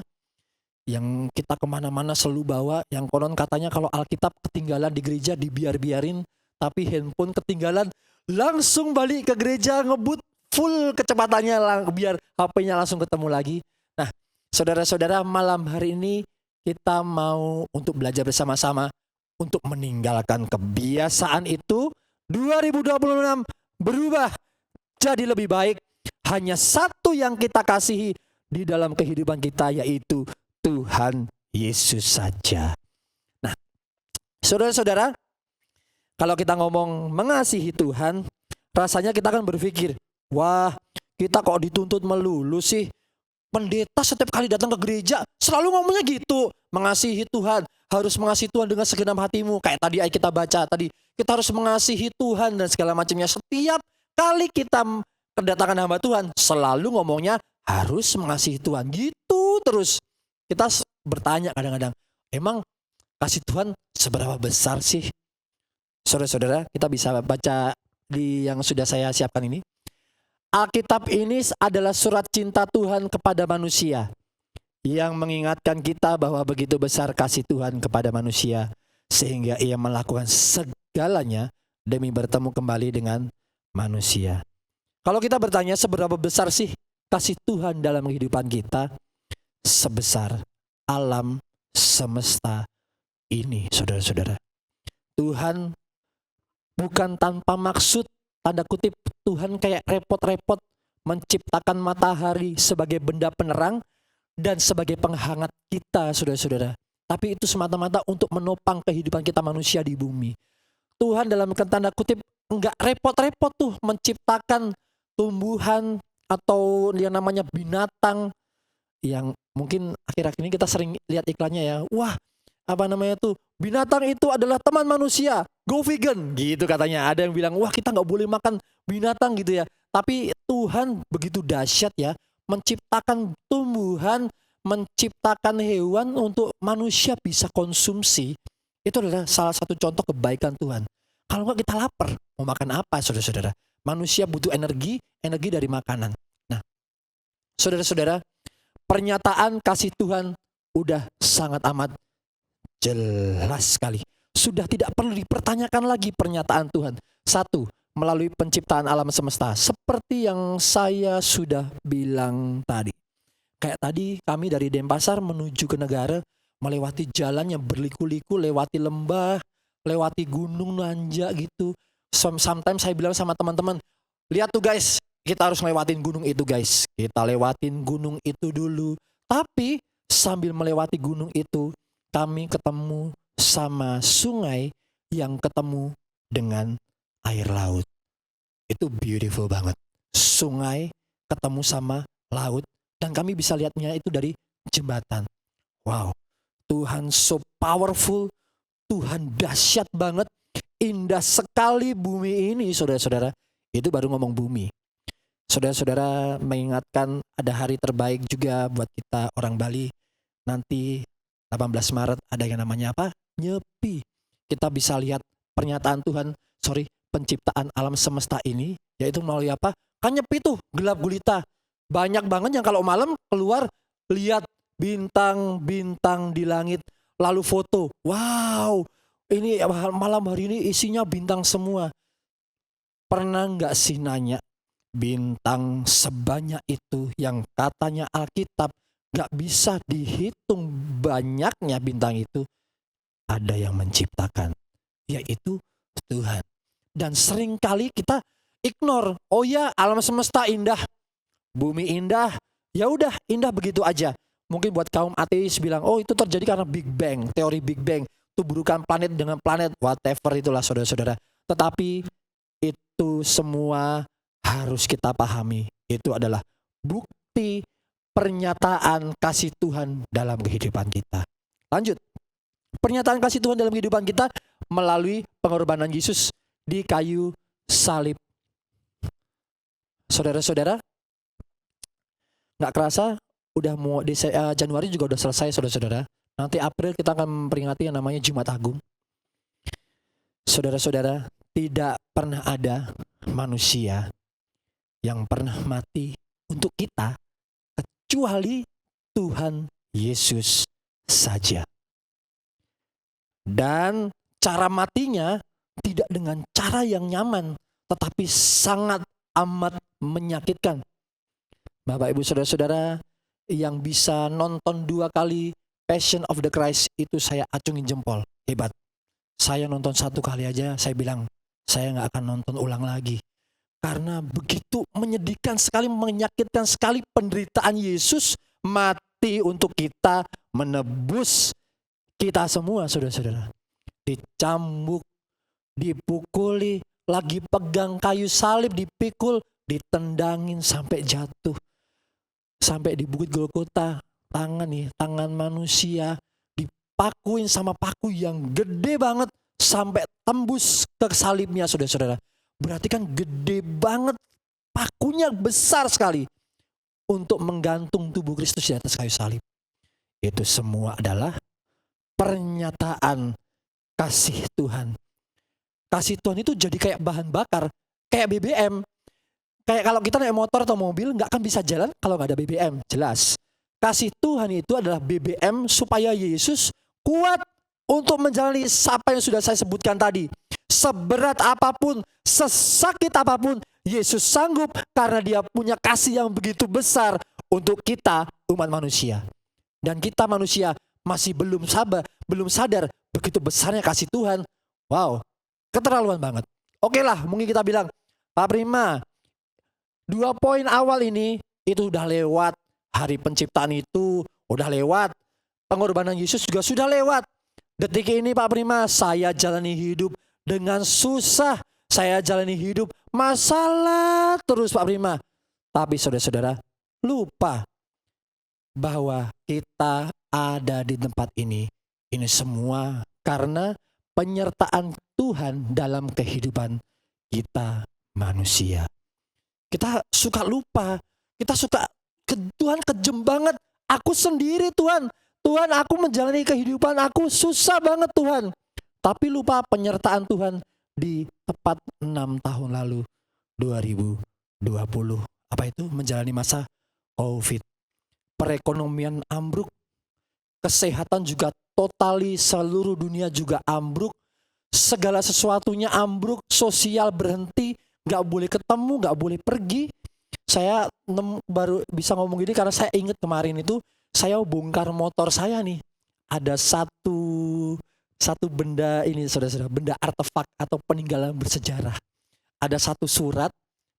yang kita kemana-mana selalu bawa, yang konon katanya kalau Alkitab ketinggalan di gereja dibiarin, tapi handphone ketinggalan langsung balik ke gereja, ngebut full kecepatannya biar HP-nya langsung ketemu lagi. Nah, saudara-saudara, malam hari ini kita mau untuk belajar bersama-sama untuk meninggalkan kebiasaan itu 2026 berubah jadi lebih baik. Hanya satu yang kita kasihi di dalam kehidupan kita, yaitu Tuhan Yesus saja. Nah, saudara-saudara, kalau kita ngomong mengasihi Tuhan, rasanya kita akan berpikir, wah, kita kok dituntut melulu sih? Pendeta setiap kali datang ke gereja selalu ngomongnya gitu, mengasihi Tuhan, harus mengasihi Tuhan dengan segenap hatimu. Kayak tadi kita baca tadi, kita harus mengasihi Tuhan dan segala macamnya. Setiap kali kita kedatangan hamba Tuhan, selalu ngomongnya harus mengasihi Tuhan. Gitu terus. Kita bertanya kadang-kadang, emang kasih Tuhan seberapa besar sih? Saudara-saudara, kita bisa baca di yang sudah saya siapkan ini. Alkitab ini adalah surat cinta Tuhan kepada manusia yang mengingatkan kita bahwa begitu besar kasih Tuhan kepada manusia sehingga ia melakukan segalanya demi bertemu kembali dengan manusia. Kalau kita bertanya seberapa besar sih kasih Tuhan dalam kehidupan kita, sebesar alam semesta ini, saudara-saudara. Tuhan bukan tanpa maksud, tanda kutip, Tuhan kayak repot-repot menciptakan matahari sebagai benda penerang dan sebagai penghangat kita, saudara-saudara. Tapi itu semata-mata untuk menopang kehidupan kita manusia di bumi. Tuhan dalam tanda kutip enggak repot-repot tuh menciptakan tumbuhan atau yang namanya binatang yang mungkin akhir-akhir ini kita sering lihat iklannya ya. Wah, apa namanya tuh, binatang itu adalah teman manusia, go vegan gitu katanya. Ada yang bilang, wah kita nggak boleh makan binatang gitu ya. Tapi Tuhan begitu dahsyat ya, menciptakan tumbuhan, menciptakan hewan untuk manusia bisa konsumsi. Itu adalah salah satu contoh kebaikan Tuhan. Kalau nggak kita lapar, mau makan apa, saudara-saudara? Manusia butuh energi dari makanan. Nah, saudara-saudara, pernyataan kasih Tuhan udah sangat amat jelas sekali. Sudah tidak perlu dipertanyakan lagi pernyataan Tuhan. Satu, melalui penciptaan alam semesta. Seperti yang saya sudah bilang tadi. Kayak tadi kami dari Denpasar menuju ke negara, melewati jalan yang berliku-liku, lewati lembah, lewati gunung nanjak gitu. Sometimes saya bilang sama teman-teman, lihat tuh guys, kita harus lewatin gunung itu guys. Kita lewatin gunung itu dulu. Tapi sambil melewati gunung itu, kami ketemu sama sungai yang ketemu dengan air laut. Itu beautiful banget. Sungai ketemu sama laut dan kami bisa lihatnya itu dari jembatan. Wow, Tuhan so powerful, Tuhan dahsyat banget, indah sekali bumi ini, saudara-saudara. Itu baru ngomong bumi. Saudara-saudara, mengingatkan ada hari terbaik juga buat kita orang Bali. Nanti 18 Maret ada yang namanya apa? Nyepi. Kita bisa lihat pernyataan Tuhan, penciptaan alam semesta ini, yaitu melalui apa? Kan nyepi tuh, gelap gulita. Banyak banget yang kalau malam keluar, lihat bintang-bintang di langit, lalu foto. Wow, ini malam hari ini isinya bintang semua. Pernah nggak sih nanya, bintang sebanyak itu yang katanya Alkitab gak bisa dihitung banyaknya bintang itu, ada yang menciptakan, yaitu Tuhan. Dan seringkali kita ignore. Oh ya, alam semesta indah, bumi indah, ya udah indah begitu aja. Mungkin buat kaum ateis bilang, oh itu terjadi karena Big Bang, teori Big Bang, tuburukan planet dengan planet, whatever itulah saudara-saudara. Tetapi itu semua harus kita pahami, itu adalah bukti pernyataan kasih Tuhan dalam kehidupan kita. Lanjut. Pernyataan kasih Tuhan dalam kehidupan kita melalui pengorbanan Yesus di kayu salib. Saudara-saudara, gak kerasa udah mau Januari juga udah selesai, saudara-saudara. Nanti April kita akan memperingati yang namanya Jumat Agung. Saudara-saudara, tidak pernah ada manusia yang pernah mati untuk kita kecuali Tuhan Yesus saja. Dan cara matinya tidak dengan cara yang nyaman, tetapi sangat amat menyakitkan. Bapak, Ibu, Saudara-saudara yang bisa nonton 2 kali Passion of the Christ, itu saya acungin jempol. Hebat. Saya nonton 1 kali aja, saya bilang saya nggak akan nonton ulang lagi. Karena begitu menyedihkan sekali, menyakitkan sekali penderitaan Yesus mati untuk kita, menebus kita semua, saudara-saudara. Dicambuk, dipukuli, lagi pegang kayu salib, dipikul, ditendangin sampai jatuh. Sampai di Bukit Golgota, tangan manusia dipakuin sama paku yang gede banget sampai tembus ke salibnya, saudara-saudara. Berarti kan gede banget, pakunya besar sekali untuk menggantung tubuh Kristus di atas kayu salib. Itu semua adalah pernyataan kasih Tuhan. Kasih Tuhan itu jadi kayak bahan bakar, kayak BBM. Kayak kalau kita naik motor atau mobil nggak akan bisa jalan kalau nggak ada BBM, jelas. Kasih Tuhan itu adalah BBM supaya Yesus kuat untuk menjalani apa yang sudah saya sebutkan tadi. Seberat apapun, sesakit apapun, Yesus sanggup karena dia punya kasih yang begitu besar untuk kita umat manusia. Dan kita manusia masih belum sadar begitu besarnya kasih Tuhan. Wow, keterlaluan banget. Oke lah, mungkin kita bilang, Pak Prima, 2 poin awal ini itu udah lewat. Hari penciptaan itu udah lewat. Pengorbanan Yesus juga sudah lewat. Detik ini Pak Prima, saya jalani hidup dengan susah. Saya jalani hidup masalah terus Pak Prima. Tapi saudara-saudara, lupa bahwa kita ada di tempat ini. Ini semua karena penyertaan Tuhan dalam kehidupan kita manusia. Kita suka lupa. Kita suka, Tuhan kejem banget. Aku sendiri Tuhan. Tuhan, aku menjalani kehidupan aku susah banget Tuhan. Tapi lupa penyertaan Tuhan di tepat 6 tahun lalu, 2020. Apa itu? Menjalani masa COVID. Perekonomian ambruk. Kesehatan juga totali, seluruh dunia juga ambruk. Segala sesuatunya ambruk. Sosial berhenti. Gak boleh ketemu, gak boleh pergi. Saya baru bisa ngomong gini karena saya ingat kemarin itu saya bongkar motor saya nih. Ada satu benda ini, saudara-saudara, benda artefak atau peninggalan bersejarah. Ada satu surat,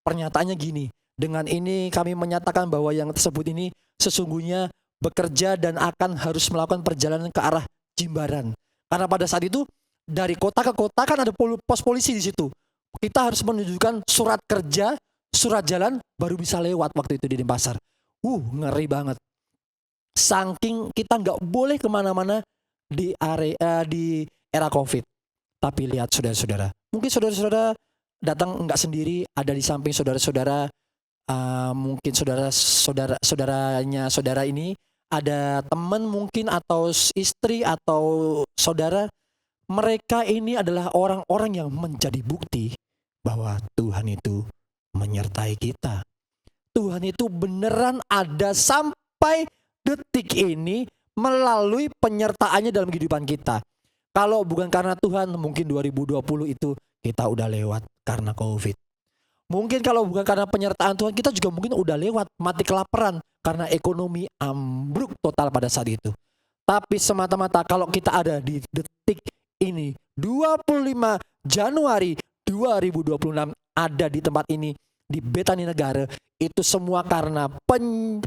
pernyataannya gini, dengan ini kami menyatakan bahwa yang tersebut ini sesungguhnya bekerja dan akan harus melakukan perjalanan ke arah Jimbaran. Karena pada saat itu dari kota ke kota kan ada pos polisi di situ. Kita harus menunjukkan surat kerja, surat jalan, baru bisa lewat waktu itu di Denpasar. Ngeri banget. Saking kita nggak boleh kemana-mana di era COVID. Tapi lihat saudara-saudara, mungkin saudara-saudara datang nggak sendiri, ada di samping saudara-saudara, mungkin saudaranya saudara ini, ada teman mungkin atau istri atau saudara. Mereka ini adalah orang-orang yang menjadi bukti bahwa Tuhan itu menyertai kita. Tuhan itu beneran ada sampai detik ini melalui penyertaannya dalam kehidupan kita. Kalau bukan karena Tuhan, mungkin 2020 itu kita udah lewat karena COVID. Mungkin kalau bukan karena penyertaan Tuhan, kita juga mungkin udah lewat mati kelaparan karena ekonomi ambruk total pada saat itu. Tapi semata-mata kalau kita ada di detik ini, 25 Januari 2026 ada di tempat ini, di Betani Negara, itu semua karena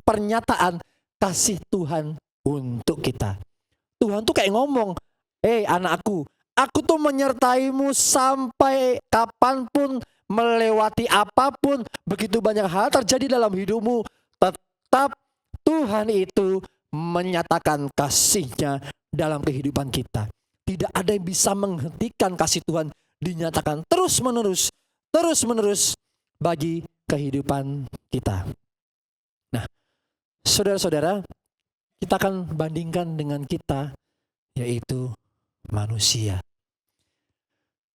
pernyataan kasih Tuhan untuk kita. Tuhan tuh kayak ngomong, anakku, aku tuh menyertaimu sampai kapanpun, melewati apapun, begitu banyak hal terjadi dalam hidupmu, tetap Tuhan itu menyatakan kasihnya dalam kehidupan kita. Tidak ada yang bisa menghentikan kasih Tuhan dinyatakan terus-menerus bagi kehidupan kita. Nah, saudara-saudara, kita akan bandingkan dengan kita, yaitu manusia.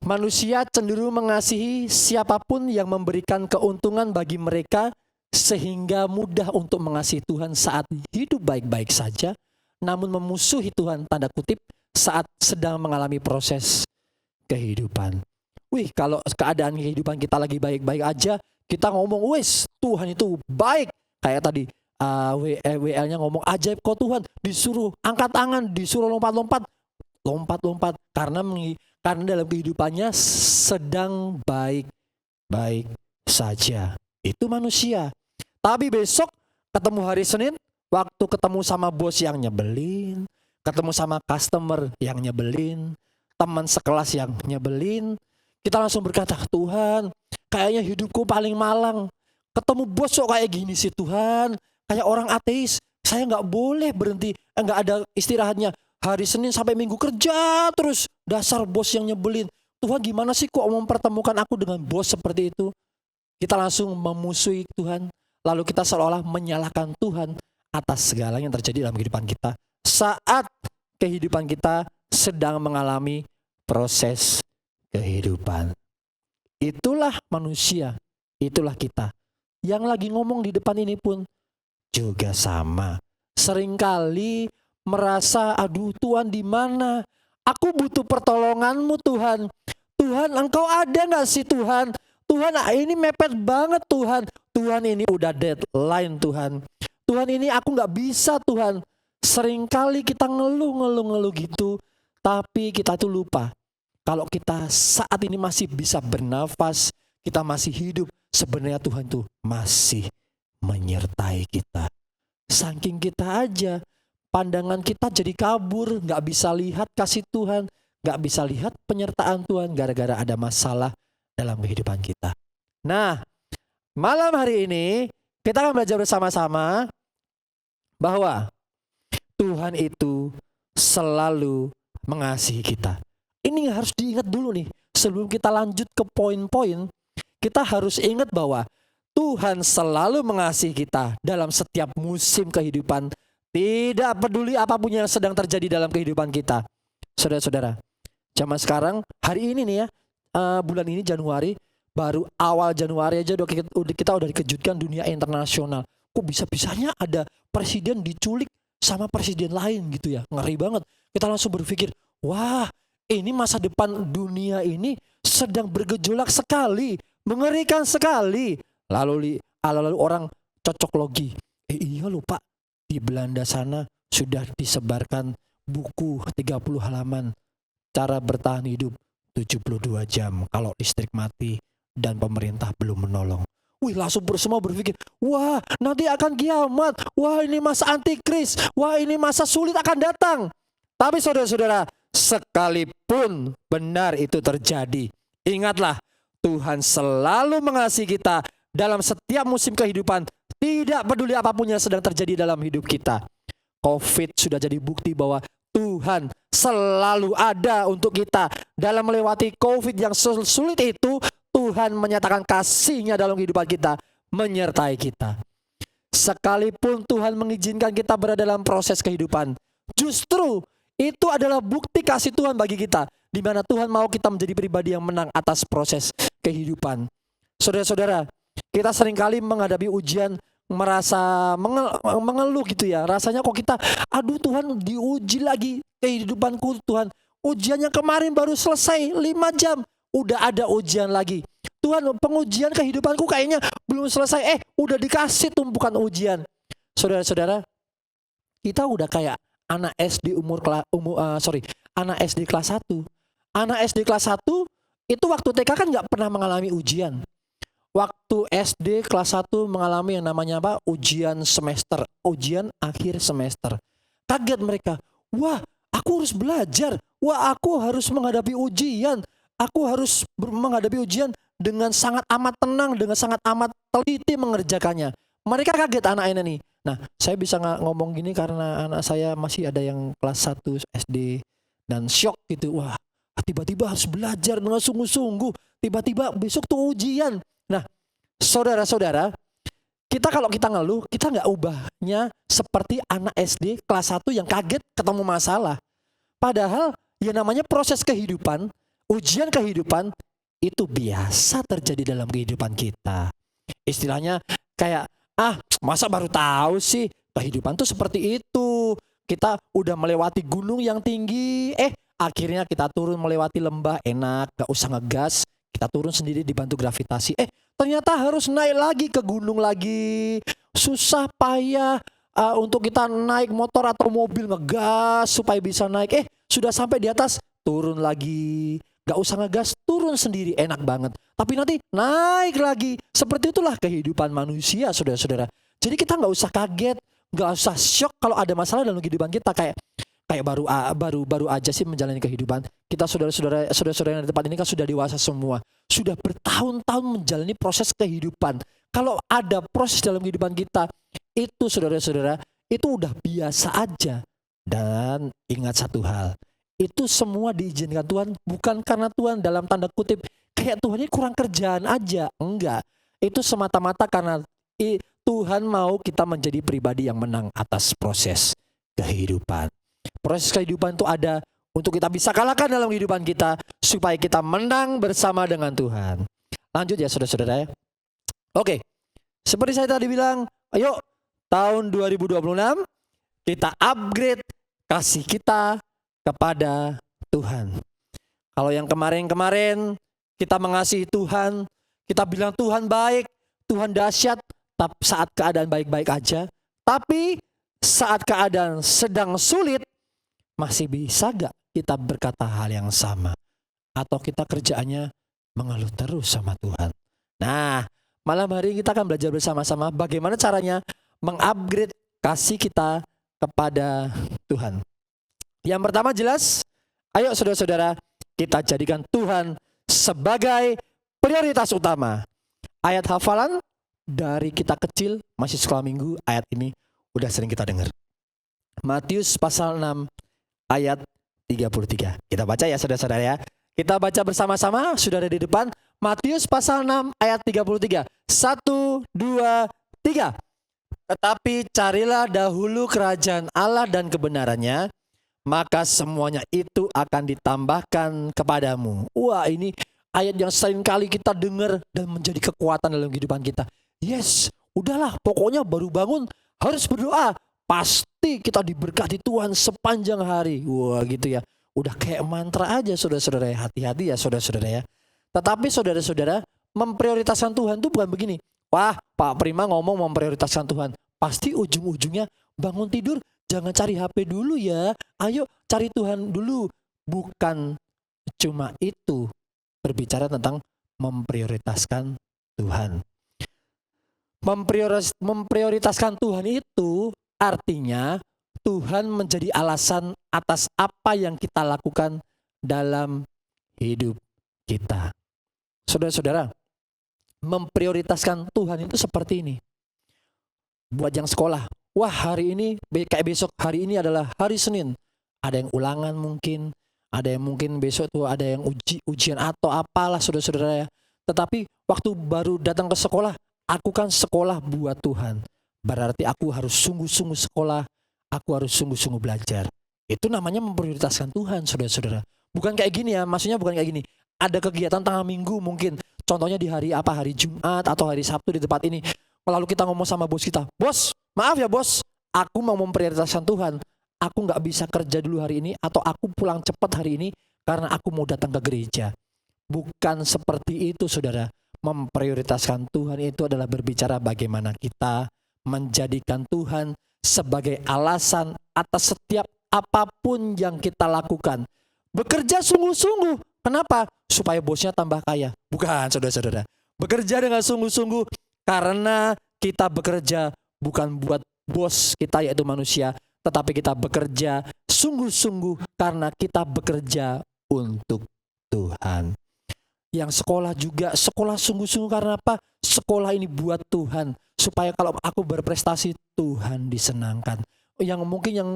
Manusia cenderung mengasihi siapapun yang memberikan keuntungan bagi mereka sehingga mudah untuk mengasihi Tuhan saat hidup baik-baik saja, namun memusuhi Tuhan tanda kutip saat sedang mengalami proses kehidupan. Kalau keadaan kehidupan kita lagi baik-baik aja, kita ngomong, Tuhan itu baik. Kayak tadi WL-nya ngomong, ajaib kau Tuhan, disuruh angkat tangan, disuruh lompat-lompat karena karena dalam kehidupannya sedang baik-baik saja. Itu manusia. Tapi besok ketemu hari Senin, waktu ketemu sama bos yang nyebelin, ketemu sama customer yang nyebelin, teman sekelas yang nyebelin, kita langsung berkata, Tuhan, kayaknya hidupku paling malang. Ketemu bos kok kayak gini sih Tuhan. Kayak orang ateis, saya nggak boleh berhenti, nggak ada istirahatnya. Hari Senin sampai Minggu kerja terus. Dasar bos yang nyebelin. Tuhan gimana sih kok mempertemukan aku dengan bos seperti itu? Kita langsung memusuhi Tuhan. Lalu kita seolah-olah menyalahkan Tuhan atas segala yang terjadi dalam kehidupan kita. Saat kehidupan kita sedang mengalami proses kehidupan. Itulah manusia. Itulah kita. Yang lagi ngomong di depan ini pun juga sama. Seringkali merasa, aduh Tuhan di mana? Aku butuh pertolongan-Mu Tuhan. Tuhan, Engkau ada gak sih Tuhan? Tuhan, ini mepet banget Tuhan. Tuhan, ini udah deadline Tuhan. Tuhan, ini aku gak bisa Tuhan. Seringkali kita ngeluh gitu. Tapi kita tuh lupa. Kalau kita saat ini masih bisa bernafas, kita masih hidup, sebenarnya Tuhan tuh masih menyertai kita. Saking kita aja, pandangan kita jadi kabur, gak bisa lihat kasih Tuhan, gak bisa lihat penyertaan Tuhan gara-gara ada masalah dalam kehidupan kita. Nah, malam hari ini kita akan belajar bersama-sama bahwa Tuhan itu selalu mengasihi kita. Ini harus diingat dulu nih. Sebelum kita lanjut ke poin-poin, kita harus ingat bahwa Tuhan selalu mengasihi kita dalam setiap musim kehidupan. Tidak peduli apapun yang sedang terjadi dalam kehidupan kita. Saudara-saudara, zaman sekarang, hari ini nih ya, bulan ini Januari, baru awal Januari aja kita udah dikejutkan dunia internasional. Kok bisa-bisanya ada presiden diculik sama presiden lain gitu ya. Ngeri banget. Kita langsung berpikir, wah ini masa depan dunia ini sedang bergejolak sekali. Mengerikan sekali. Lalu orang cocok logi. Iya loh Pak, di Belanda sana sudah disebarkan buku 30 halaman. Cara bertahan hidup 72 jam kalau listrik mati dan pemerintah belum menolong. Wih, langsung semua berpikir, wah nanti akan kiamat. Wah ini masa antikris. Wah ini masa sulit akan datang. Tapi saudara-saudara, sekalipun benar itu terjadi, ingatlah Tuhan selalu mengasihi kita dalam setiap musim kehidupan. Tidak peduli apapun yang sedang terjadi dalam hidup kita. COVID sudah jadi bukti bahwa Tuhan selalu ada untuk kita. Dalam melewati COVID yang sulit itu, Tuhan menyatakan kasih-Nya dalam kehidupan kita, menyertai kita. Sekalipun Tuhan mengizinkan kita berada dalam proses kehidupan, justru itu adalah bukti kasih Tuhan bagi kita, di mana Tuhan mau kita menjadi pribadi yang menang atas proses kehidupan. Saudara-saudara, kita seringkali menghadapi ujian merasa mengeluh gitu ya. Rasanya kok kita, aduh Tuhan diuji lagi kehidupanku Tuhan. Ujian yang kemarin baru selesai 5 jam, udah ada ujian lagi. Tuhan, pengujian kehidupanku kayaknya belum selesai. Udah dikasih tumpukan ujian. Saudara-saudara, kita udah kayak anak SD anak SD kelas 1. Anak SD kelas 1 itu waktu TK kan gak pernah mengalami ujian. Waktu SD kelas 1 mengalami yang namanya apa? Ujian semester, ujian akhir semester. Kaget mereka. Wah, aku harus belajar. Wah, aku harus menghadapi ujian. Aku harus menghadapi ujian dengan sangat amat tenang, dengan sangat amat teliti mengerjakannya. Mereka kaget anak-anak nih. Nah, saya bisa ngomong gini karena anak saya masih ada yang kelas 1 SD dan syok gitu. Wah, tiba-tiba harus belajar dengan sungguh-sungguh. Tiba-tiba besok tuh ujian. Nah, saudara-saudara, kalau kita ngeluh, kita nggak ubahnya seperti anak SD kelas 1 yang kaget ketemu masalah. Padahal ya namanya proses kehidupan, ujian kehidupan itu biasa terjadi dalam kehidupan kita. Istilahnya kayak, masa baru tahu sih kehidupan tuh seperti itu. Kita udah melewati gunung yang tinggi, akhirnya kita turun melewati lembah, enak, gak usah ngegas. Kita turun sendiri dibantu gravitasi. Ternyata harus naik lagi ke gunung lagi. Susah payah untuk kita naik motor atau mobil ngegas supaya bisa naik. Sudah sampai di atas, turun lagi. Gak usah ngegas, turun sendiri, enak banget. Tapi nanti naik lagi. Seperti itulah kehidupan manusia, saudara-saudara. Jadi kita gak usah kaget, gak usah shock kalau ada masalah dalam kehidupan kita. Kayak baru aja sih menjalani kehidupan. Kita saudara-saudara yang di tempat ini kan sudah dewasa semua. Sudah bertahun-tahun menjalani proses kehidupan. Kalau ada proses dalam kehidupan kita, itu saudara-saudara, itu udah biasa aja. Dan ingat satu hal, itu semua diizinkan Tuhan bukan karena Tuhan dalam tanda kutip kayak Tuhan ini kurang kerjaan aja. Enggak, itu semata-mata karena Tuhan mau kita menjadi pribadi yang menang atas proses kehidupan. Proses kehidupan itu ada untuk kita bisa kalahkan dalam kehidupan kita, supaya kita menang bersama dengan Tuhan. Lanjut ya saudara-saudara ya. Oke, seperti saya tadi bilang, ayo tahun 2026 kita upgrade kasih kita kepada Tuhan. Kalau yang kemarin-kemarin kita mengasihi Tuhan, kita bilang Tuhan baik, Tuhan dahsyat, tapi saat keadaan baik-baik aja. Tapi saat keadaan sedang sulit, masih bisa gak kita berkata hal yang sama? Atau kita kerjaannya mengeluh terus sama Tuhan? Nah, malam hari kita akan belajar bersama-sama bagaimana caranya mengupgrade kasih kita kepada Tuhan. Yang pertama jelas, ayo saudara-saudara, kita jadikan Tuhan sebagai prioritas utama. Ayat hafalan dari kita kecil, masih sekolah minggu, ayat ini udah sering kita dengar. Matius pasal 6 ayat 33. Kita baca ya saudara-saudara ya. Kita baca bersama-sama, sudah ada di depan. Matius pasal 6 ayat 33. 1, 2, 3. Tetapi carilah dahulu kerajaan Allah dan kebenarannya, maka semuanya itu akan ditambahkan kepadamu. Wah, ini ayat yang sering kali kita dengar dan menjadi kekuatan dalam kehidupan kita. Yes, udahlah, pokoknya baru bangun harus berdoa. Pasti kita diberkati Tuhan sepanjang hari. Wah, gitu ya. Udah kayak mantra aja saudara-saudara ya. Hati-hati ya saudara-saudara ya. Tetapi saudara-saudara, memprioritaskan Tuhan itu bukan begini. Wah, Pak Prima ngomong memprioritaskan Tuhan. Pasti ujung-ujungnya bangun tidur, jangan cari HP dulu ya. Ayo cari Tuhan dulu. Bukan cuma itu. Berbicara tentang memprioritaskan Tuhan. Memprioritaskan Tuhan itu artinya Tuhan menjadi alasan atas apa yang kita lakukan dalam hidup kita. Saudara-saudara, memprioritaskan Tuhan itu seperti ini. Buat yang sekolah, wah hari ini kayak besok, hari ini adalah hari Senin. Ada yang ulangan mungkin, ada yang mungkin besok tuh ada yang ujian atau apalah saudara-saudara ya. Tetapi waktu baru datang ke sekolah, aku kan sekolah buat Tuhan. Berarti aku harus sungguh-sungguh sekolah, aku harus sungguh-sungguh belajar. Itu namanya memprioritaskan Tuhan, saudara-saudara. Bukan kayak gini ya, maksudnya bukan kayak gini. Ada kegiatan tengah minggu mungkin, contohnya di hari apa, hari Jumat atau hari Sabtu di tempat ini. Lalu kita ngomong sama bos kita, bos, maaf ya bos, aku mau memprioritaskan Tuhan. Aku gak bisa kerja dulu hari ini, atau aku pulang cepat hari ini karena aku mau datang ke gereja. Bukan seperti itu saudara. Memprioritaskan Tuhan itu adalah berbicara bagaimana kita menjadikan Tuhan sebagai alasan atas setiap apapun yang kita lakukan. Bekerja sungguh-sungguh. Kenapa? Supaya bosnya tambah kaya. Bukan saudara-saudara. Bekerja dengan sungguh-sungguh karena kita bekerja bukan buat bos kita yaitu manusia, tetapi kita bekerja sungguh-sungguh karena kita bekerja untuk Tuhan. Yang sekolah juga sekolah sungguh-sungguh karena apa? Sekolah ini buat Tuhan, supaya kalau aku berprestasi Tuhan disenangkan. Yang mungkin yang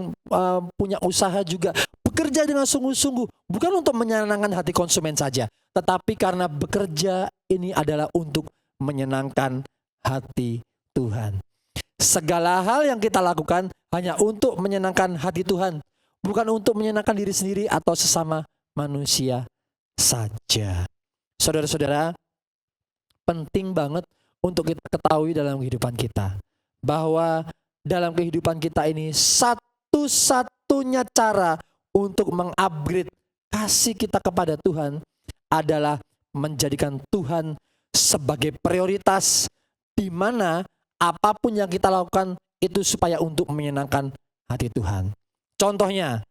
punya usaha juga bekerja dengan sungguh-sungguh, bukan untuk menyenangkan hati konsumen saja, tetapi karena bekerja ini adalah untuk menyenangkan hati Tuhan. Segala hal yang kita lakukan hanya untuk menyenangkan hati Tuhan, bukan untuk menyenangkan diri sendiri atau sesama manusia saja. Saudara-saudara, penting banget untuk kita ketahui dalam kehidupan kita, bahwa dalam kehidupan kita ini satu-satunya cara untuk mengupgrade kasih kita kepada Tuhan adalah menjadikan Tuhan sebagai prioritas, di mana apapun yang kita lakukan itu supaya untuk menyenangkan hati Tuhan. Contohnya,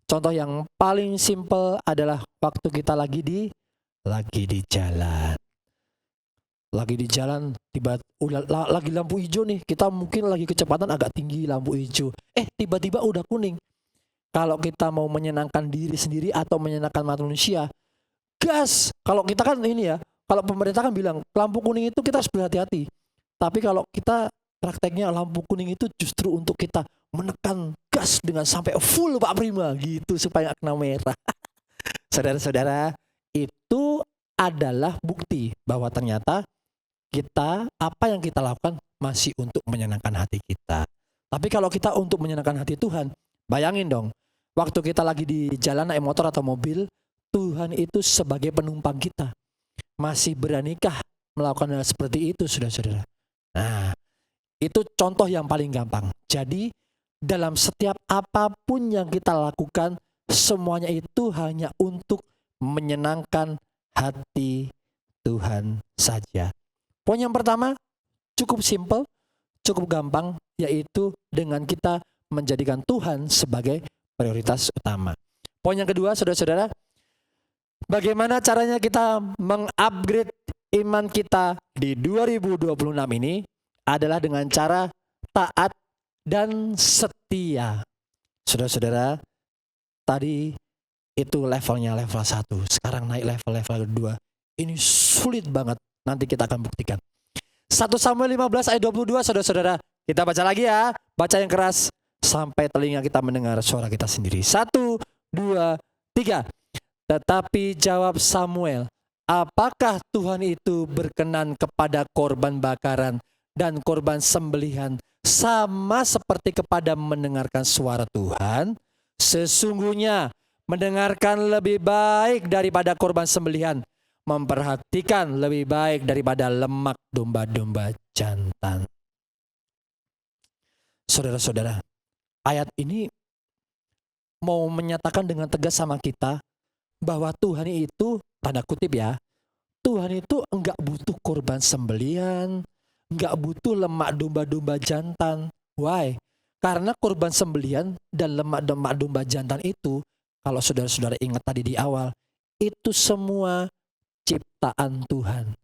Contoh yang paling simple adalah waktu kita lagi di jalan. Lagi di jalan, lagi lampu hijau nih. Kita mungkin lagi kecepatan agak tinggi lampu hijau. Tiba-tiba udah kuning. Kalau kita mau menyenangkan diri sendiri atau menyenangkan manusia, gas. Kalau kita kan ini ya, kalau pemerintah kan bilang lampu kuning itu kita harus berhati-hati. Tapi kalau kita prakteknya lampu kuning itu justru untuk kita menekan gas dengan sampai full Pak Prima gitu supaya nggak kena merah. Saudara-saudara, itu adalah bukti bahwa ternyata apa yang kita lakukan masih untuk menyenangkan hati kita. Tapi kalau kita untuk menyenangkan hati Tuhan, bayangin dong, waktu kita lagi di jalan naik motor atau mobil, Tuhan itu sebagai penumpang kita. Masih beranikah melakukan hal seperti itu, saudara-saudara? Nah, itu contoh yang paling gampang. Jadi, dalam setiap apapun yang kita lakukan, semuanya itu hanya untuk menyenangkan hati Tuhan saja. Poin yang pertama cukup simple, cukup gampang, yaitu dengan kita menjadikan Tuhan sebagai prioritas utama. Poin yang kedua, saudara-saudara, bagaimana caranya kita mengupgrade iman kita di 2026 ini adalah dengan cara taat dan setia. Saudara-saudara, tadi itu levelnya level 1. Sekarang naik level 2. Ini sulit banget. Nanti kita akan buktikan. 1 Samuel 15 ayat 22, saudara-saudara. Kita baca lagi ya. Baca yang keras sampai telinga kita mendengar suara kita sendiri. 1, 2, 3. Tetapi jawab Samuel, apakah Tuhan itu berkenan kepada korban bakaran dan korban sembelihan sama seperti kepada mendengarkan suara Tuhan? Sesungguhnya mendengarkan lebih baik daripada korban sembelihan, memperhatikan lebih baik daripada lemak domba-domba jantan. Saudara-saudara, ayat ini mau menyatakan dengan tegas sama kita bahwa Tuhan itu, tanda kutip ya, Tuhan itu enggak butuh korban sembelihan, enggak butuh lemak domba-domba jantan. Why? Karena korban sembelihan dan lemak domba jantan itu, kalau saudara-saudara ingat tadi di awal, itu semua ciptaan Tuhan.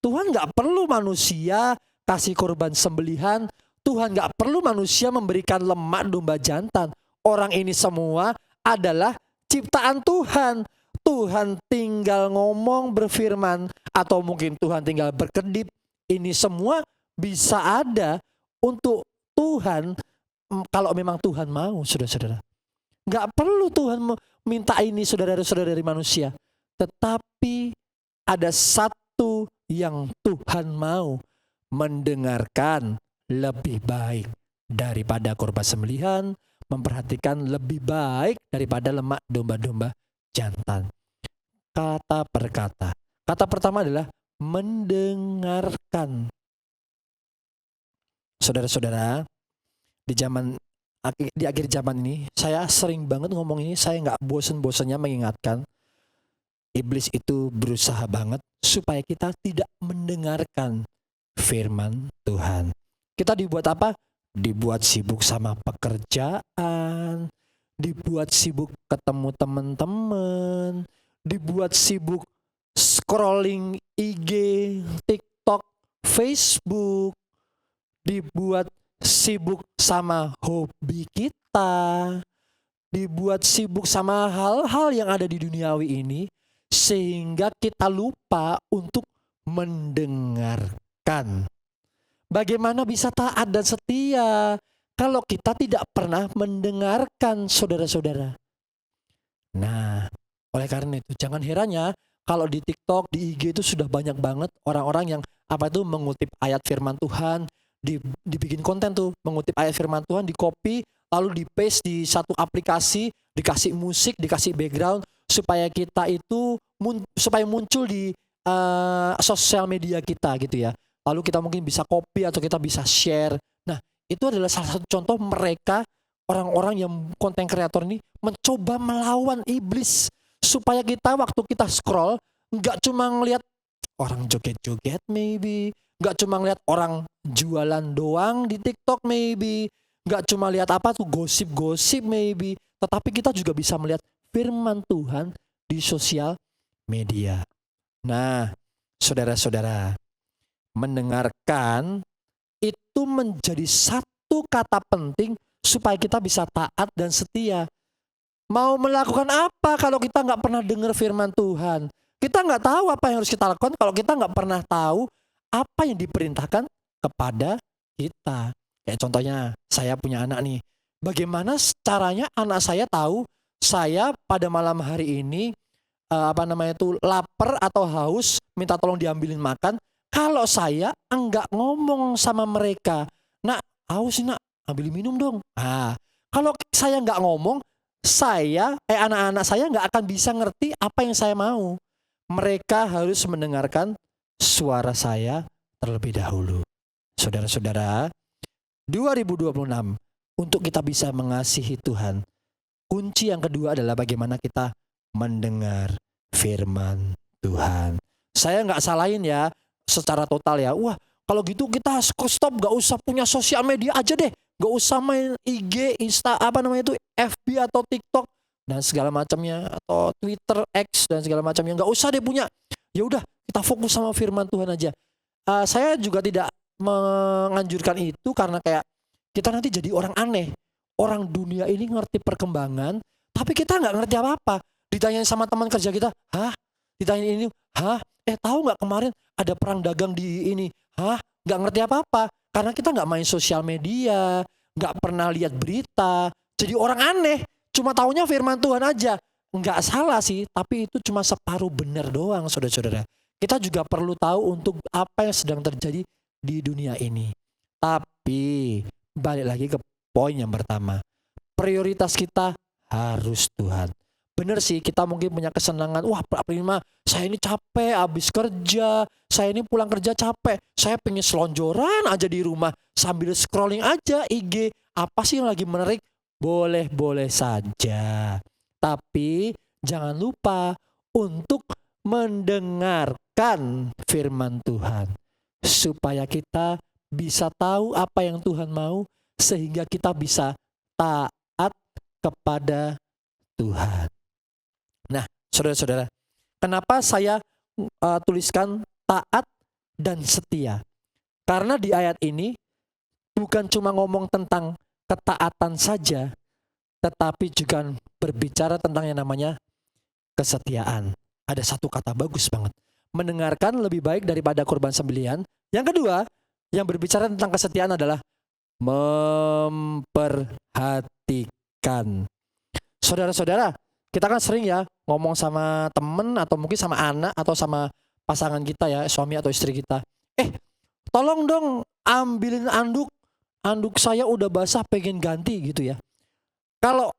Tuhan enggak perlu manusia kasih korban sembelihan. Tuhan enggak perlu manusia memberikan lemak domba jantan. Orang ini semua adalah ciptaan Tuhan. Tuhan tinggal ngomong, berfirman, atau mungkin Tuhan tinggal berkedip. Ini semua bisa ada untuk Tuhan kalau memang Tuhan mau, saudara-saudara. Nggak perlu Tuhan minta ini saudara-saudara dari manusia. Tetapi ada satu yang Tuhan mau, mendengarkan lebih baik daripada korban sembelihan, memperhatikan lebih baik daripada lemak domba-domba jantan. Kata per kata. Kata pertama adalah mendengarkan. Saudara-saudara, di akhir zaman ini, saya sering banget ngomong ini, saya nggak bosen-bosennya mengingatkan. Iblis itu berusaha banget supaya kita tidak mendengarkan firman Tuhan. Kita dibuat apa? Dibuat sibuk sama pekerjaan, dibuat sibuk ketemu teman-teman, dibuat sibuk scrolling IG, TikTok, Facebook, dibuat sibuk sama hobi kita, dibuat sibuk sama hal-hal yang ada di duniawi ini, sehingga kita lupa untuk mendengarkan. Bagaimana bisa taat dan setia kalau kita tidak pernah mendengarkan, saudara-saudara? Nah, oleh karena itu jangan herannya kalau di TikTok, di IG itu sudah banyak banget orang-orang yang mengutip ayat firman Tuhan, dibikin konten tuh, mengutip ayat firman Tuhan, di copy, lalu di paste di satu aplikasi, dikasih musik, dikasih background, supaya kita itu supaya muncul di sosial media kita gitu ya. Lalu kita mungkin bisa copy atau kita bisa share. Nah, itu adalah salah satu contoh mereka, orang-orang yang konten kreator ini mencoba melawan iblis, supaya kita waktu kita scroll nggak cuma ngelihat orang joget-joget maybe, nggak cuma ngelihat orang jualan doang di TikTok maybe, nggak cuma lihat gosip-gosip maybe, tetapi kita juga bisa melihat firman Tuhan di sosial media. Nah, saudara-saudara, mendengarkan itu menjadi satu kata penting supaya kita bisa taat dan setia. Mau melakukan apa kalau kita nggak pernah dengar firman Tuhan? Kita nggak tahu apa yang harus kita lakukan kalau kita nggak pernah tahu apa yang diperintahkan kepada kita. Kayak contohnya, saya punya anak nih. Bagaimana caranya anak saya tahu saya pada malam hari ini lapar atau haus, minta tolong diambilin makan. Kalau saya enggak ngomong sama mereka, nak haus sih nak, ambilin minum dong. Nah, kalau saya enggak ngomong, anak-anak saya enggak akan bisa ngerti apa yang saya mau. Mereka harus mendengarkan suara saya terlebih dahulu. Saudara-saudara, 2026 untuk kita bisa mengasihi Tuhan, kunci yang kedua adalah bagaimana kita mendengar firman Tuhan. Saya nggak salahin ya secara total ya. Wah, kalau gitu kita stop, nggak usah punya sosial media aja deh. Nggak usah main IG, FB atau TikTok dan segala macamnya, atau Twitter, X dan segala macamnya. Nggak usah deh punya. Ya udah, kita fokus sama firman Tuhan aja. Saya juga tidak menganjurkan itu karena kayak kita nanti jadi orang aneh. Orang dunia ini ngerti perkembangan, tapi kita nggak ngerti apa-apa. Ditanyain sama teman kerja kita, hah? Ditanyain ini, hah? Tahu nggak kemarin ada perang dagang di ini? Hah? Nggak ngerti apa-apa. Karena kita nggak main sosial media, nggak pernah lihat berita. Jadi orang aneh, cuma taunya firman Tuhan aja. Nggak salah sih, tapi itu cuma separuh benar doang, saudara-saudara. Kita juga perlu tahu untuk apa yang sedang terjadi di dunia ini. Tapi balik lagi ke poin yang pertama, prioritas kita harus Tuhan. Bener sih, kita mungkin punya kesenangan. Wah, Pak Prima, saya ini capek habis kerja. Saya ini pulang kerja capek. Saya pengen selonjoran aja di rumah sambil scrolling aja IG. Apa sih yang lagi menarik? Boleh-boleh saja. Tapi jangan lupa untuk mendengarkan firman Tuhan. Supaya kita bisa tahu apa yang Tuhan mau, sehingga kita bisa taat kepada Tuhan. Nah, saudara-saudara, kenapa saya tuliskan taat dan setia? Karena di ayat ini bukan cuma ngomong tentang ketaatan saja, tetapi juga berbicara tentang yang namanya kesetiaan. Ada satu kata bagus banget. Mendengarkan lebih baik daripada kurban sembelihan. Yang kedua, yang berbicara tentang kesetiaan adalah memperhatikan. Saudara-saudara, kita kan sering ya ngomong sama temen atau mungkin sama anak atau sama pasangan kita ya, suami atau istri kita. Tolong dong ambilin anduk saya udah basah pengen ganti gitu ya. Kalau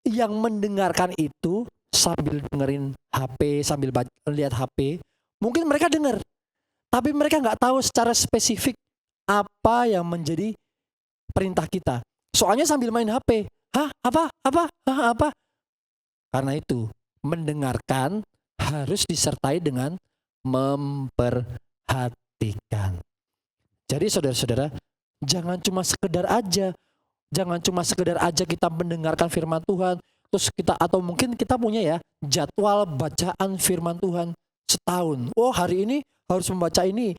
yang mendengarkan itu sambil dengerin HP, sambil lihat HP, mungkin mereka dengar. Tapi mereka nggak tahu secara spesifik apa yang menjadi perintah kita. Soalnya sambil main HP. Apa? Karena itu, mendengarkan harus disertai dengan memperhatikan. Jadi saudara-saudara, jangan cuma sekedar aja kita mendengarkan firman Tuhan, terus kita atau mungkin kita punya ya jadwal bacaan firman Tuhan setahun. Oh, hari ini harus membaca ini,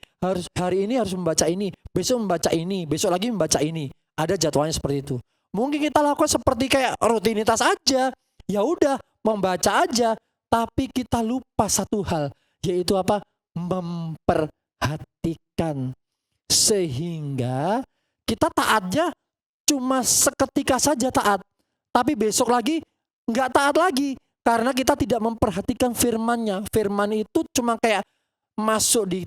hari ini harus membaca ini, besok membaca ini, besok lagi membaca ini. Ada jadwalnya seperti itu. Mungkin kita lakukan seperti kayak rutinitas aja. Ya udah, membaca aja, tapi kita lupa satu hal, yaitu apa? Memperhatikan. Sehingga kita taatnya cuma seketika saja taat, tapi besok lagi nggak taat lagi karena kita tidak memperhatikan firman-Nya. Firman itu cuma kayak masuk di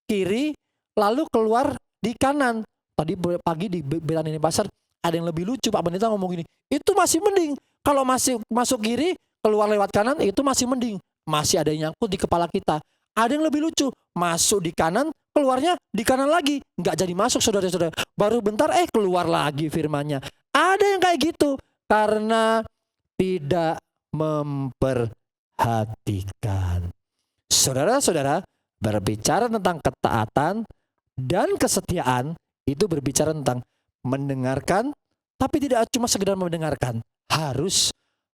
kiri lalu keluar di kanan. Tadi pagi di Belan ini pasar ada yang lebih lucu, Pak Pendeta ngomong gini, itu masih mending kalau masih masuk kiri keluar lewat kanan, itu masih mending, masih ada yang nyangkut di kepala kita. Ada yang lebih lucu, masuk di kanan keluarnya di kanan lagi, nggak jadi masuk, saudara-saudara. Baru bentar keluar lagi firman-Nya. Ada yang kayak gitu karena tidak memperhatikan. Saudara-saudara, berbicara tentang ketaatan dan kesetiaan itu berbicara tentang mendengarkan, tapi tidak cuma sekedar mendengarkan, harus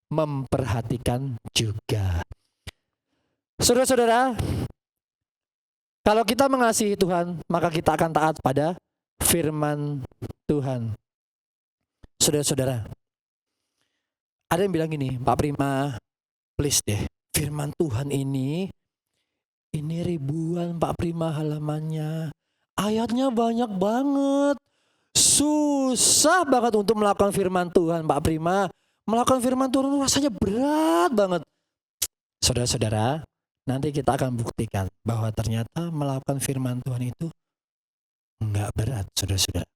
memperhatikan juga. Saudara-saudara, kalau kita mengasihi Tuhan, maka kita akan taat pada firman Tuhan. Saudara-saudara, ada yang bilang gini, Pak Prima, please deh, firman Tuhan ini ribuan Pak Prima halamannya. Ayatnya banyak banget. Susah banget untuk melakukan firman Tuhan, Pak Prima. Melakukan firman Tuhan rasanya berat banget. Saudara-saudara, nanti kita akan buktikan bahwa ternyata melakukan firman Tuhan itu enggak berat, saudara-saudara.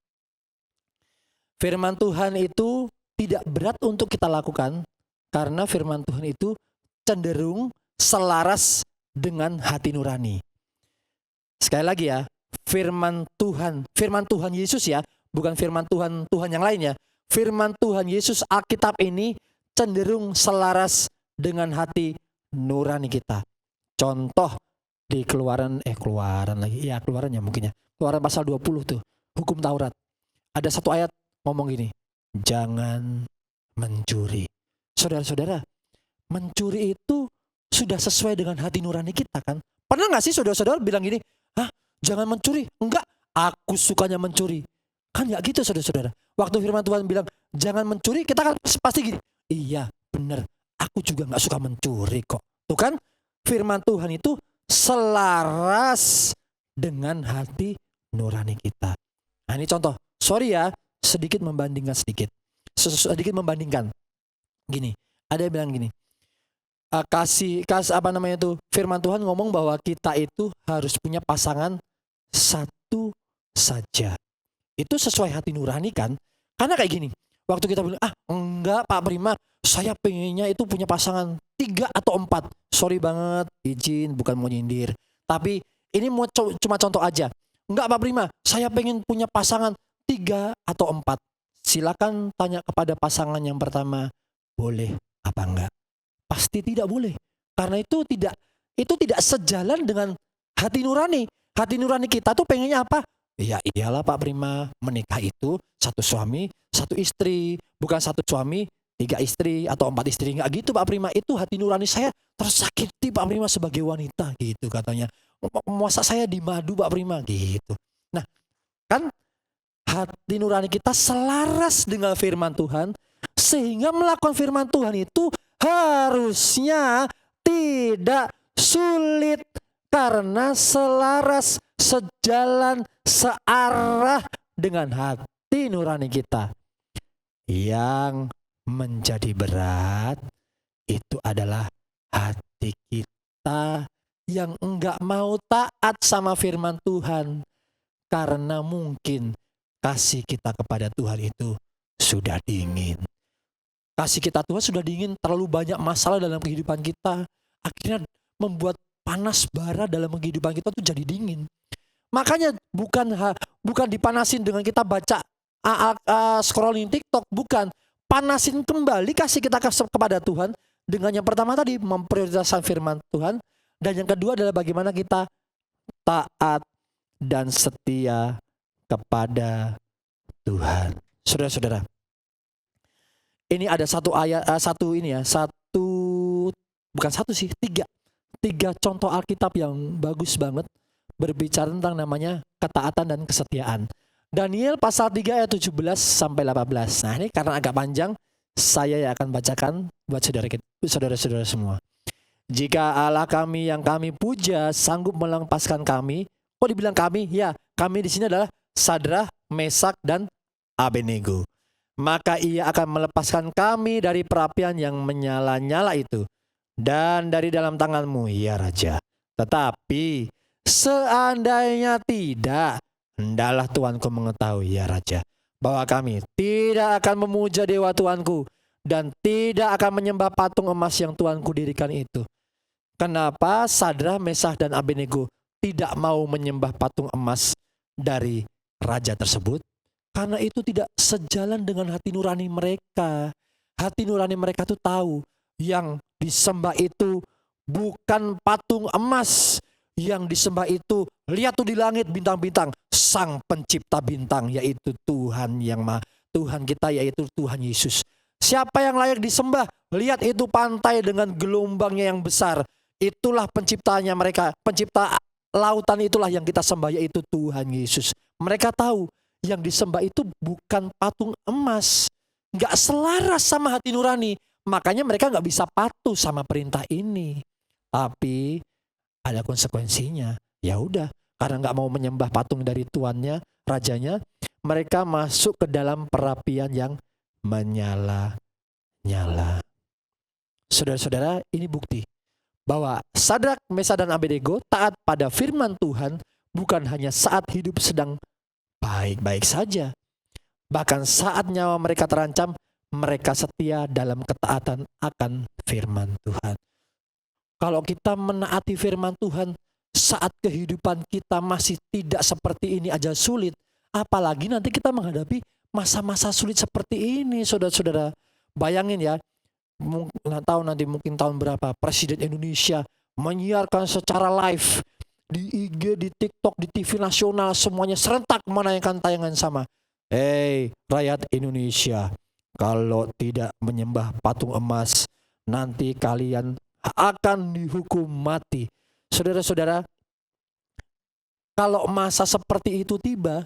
Firman Tuhan itu tidak berat untuk kita lakukan karena firman Tuhan itu cenderung selaras dengan hati nurani. Sekali lagi ya, firman Tuhan Yesus ya, bukan firman Tuhan yang lainnya. Firman Tuhan Yesus Alkitab ini cenderung selaras dengan hati nurani kita. Contoh di Keluaran ya mungkin ya. Keluaran pasal 20 tuh, hukum Taurat. Ada satu ayat ngomong gini, jangan mencuri. Saudara-saudara, mencuri itu sudah sesuai dengan hati nurani kita kan? Pernah gak sih saudara-saudara bilang gini, jangan mencuri? Enggak, aku sukanya mencuri. Kan gak gitu saudara-saudara. Waktu firman Tuhan bilang jangan mencuri, kita kan pasti gini, iya bener, aku juga gak suka mencuri kok. Tuh kan, firman Tuhan itu selaras dengan hati nurani kita. Nah ini contoh, sorry ya, sedikit membandingkan. Gini, ada yang bilang gini, firman Tuhan ngomong bahwa kita itu harus punya pasangan satu saja. Itu sesuai hati nurani kan? Karena kayak gini, waktu kita bilang, enggak Pak Prima, saya pengennya itu punya pasangan 3 atau 4. Sorry banget, izin, bukan mau nyindir. Tapi ini cuma contoh aja. Enggak Pak Prima, saya pengen punya pasangan 3 atau 4. Silakan tanya kepada pasangan yang pertama, boleh apa enggak? Pasti tidak boleh. Karena itu tidak sejalan dengan hati nurani. Hati nurani kita tuh pengennya apa? Ya iyalah Pak Prima, menikah itu 1 suami, 1 istri, bukan 1 suami, 3 istri atau 4 istri. Enggak gitu Pak Prima, itu hati nurani saya tersakiti Pak Prima sebagai wanita gitu katanya. Masa saya dimadu Pak Prima gitu. Nah, kan hati nurani kita selaras dengan firman Tuhan, sehingga melakukan firman Tuhan itu harusnya tidak sulit karena selaras, sejalan, searah dengan hati nurani kita. Yang menjadi berat itu adalah hati kita yang enggak mau taat sama firman Tuhan karena mungkin kasih kita kepada Tuhan itu sudah dingin. Kasih kita Tuhan sudah dingin, terlalu banyak masalah dalam kehidupan kita. Akhirnya membuat panas bara dalam kehidupan kita tuh jadi dingin. Makanya bukan dipanasin dengan kita baca scrolling TikTok, bukan. Panasin kembali kasih kita kepada Tuhan dengan yang pertama tadi memprioritaskan firman Tuhan, dan yang kedua adalah bagaimana kita taat dan setia kepada Tuhan. Saudara-saudara, ini ada tiga contoh Alkitab yang bagus banget berbicara tentang namanya ketaatan dan kesetiaan. Daniel pasal 3 ayat 17 sampai 18. Nah ini karena agak panjang, saya yang akan bacakan buat saudara-saudara semua. Jika Allah kami yang kami puja sanggup melepaskan kami, kok dibilang kami? Ya, kami di sini adalah Sadrah, Mesak, dan Abednego. Maka ia akan melepaskan kami dari perapian yang menyala-nyala itu dan dari dalam tanganmu, ya Raja. Tetapi seandainya tidak, hendaklah Tuanku mengetahui, ya Raja, bahwa kami tidak akan memuja dewa Tuanku dan tidak akan menyembah patung emas yang Tuanku dirikan itu. Kenapa Sadrah, Mesak, dan Abednego tidak mau menyembah patung emas dari raja tersebut? Karena itu tidak sejalan dengan hati nurani mereka. Hati nurani mereka tuh tahu yang disembah itu bukan patung emas. Yang disembah itu, lihat tuh di langit bintang-bintang, sang pencipta bintang, yaitu Tuhan yang Tuhan kita, yaitu Tuhan Yesus. Siapa yang layak disembah? Lihat itu pantai dengan gelombangnya yang besar. Itulah penciptanya mereka. Pencipta lautan itulah yang kita sembah, yaitu Tuhan Yesus. Mereka tahu yang disembah itu bukan patung emas. Nggak selaras sama hati nurani. Makanya mereka nggak bisa patuh sama perintah ini. Tapi ada konsekuensinya. Ya udah, karena nggak mau menyembah patung dari tuannya, rajanya, mereka masuk ke dalam perapian yang menyala-nyala. Saudara-saudara, ini bukti bahwa Sadrak, Mesak, dan Abednego taat pada firman Tuhan bukan hanya saat hidup sedang baik-baik saja. Bahkan saat nyawa mereka terancam, mereka setia dalam ketaatan akan firman Tuhan. Kalau kita menaati firman Tuhan saat kehidupan kita masih tidak seperti ini aja sulit, apalagi nanti kita menghadapi masa-masa sulit seperti ini, saudara-saudara. Bayangin ya, nanti mungkin tahun berapa Presiden Indonesia menyiarkan secara live di IG, di TikTok, di TV nasional, semuanya serentak menayangkan tayangan sama. Hei rakyat Indonesia, kalau tidak menyembah patung emas, nanti kalian akan dihukum mati. Saudara-saudara, kalau masa seperti itu tiba,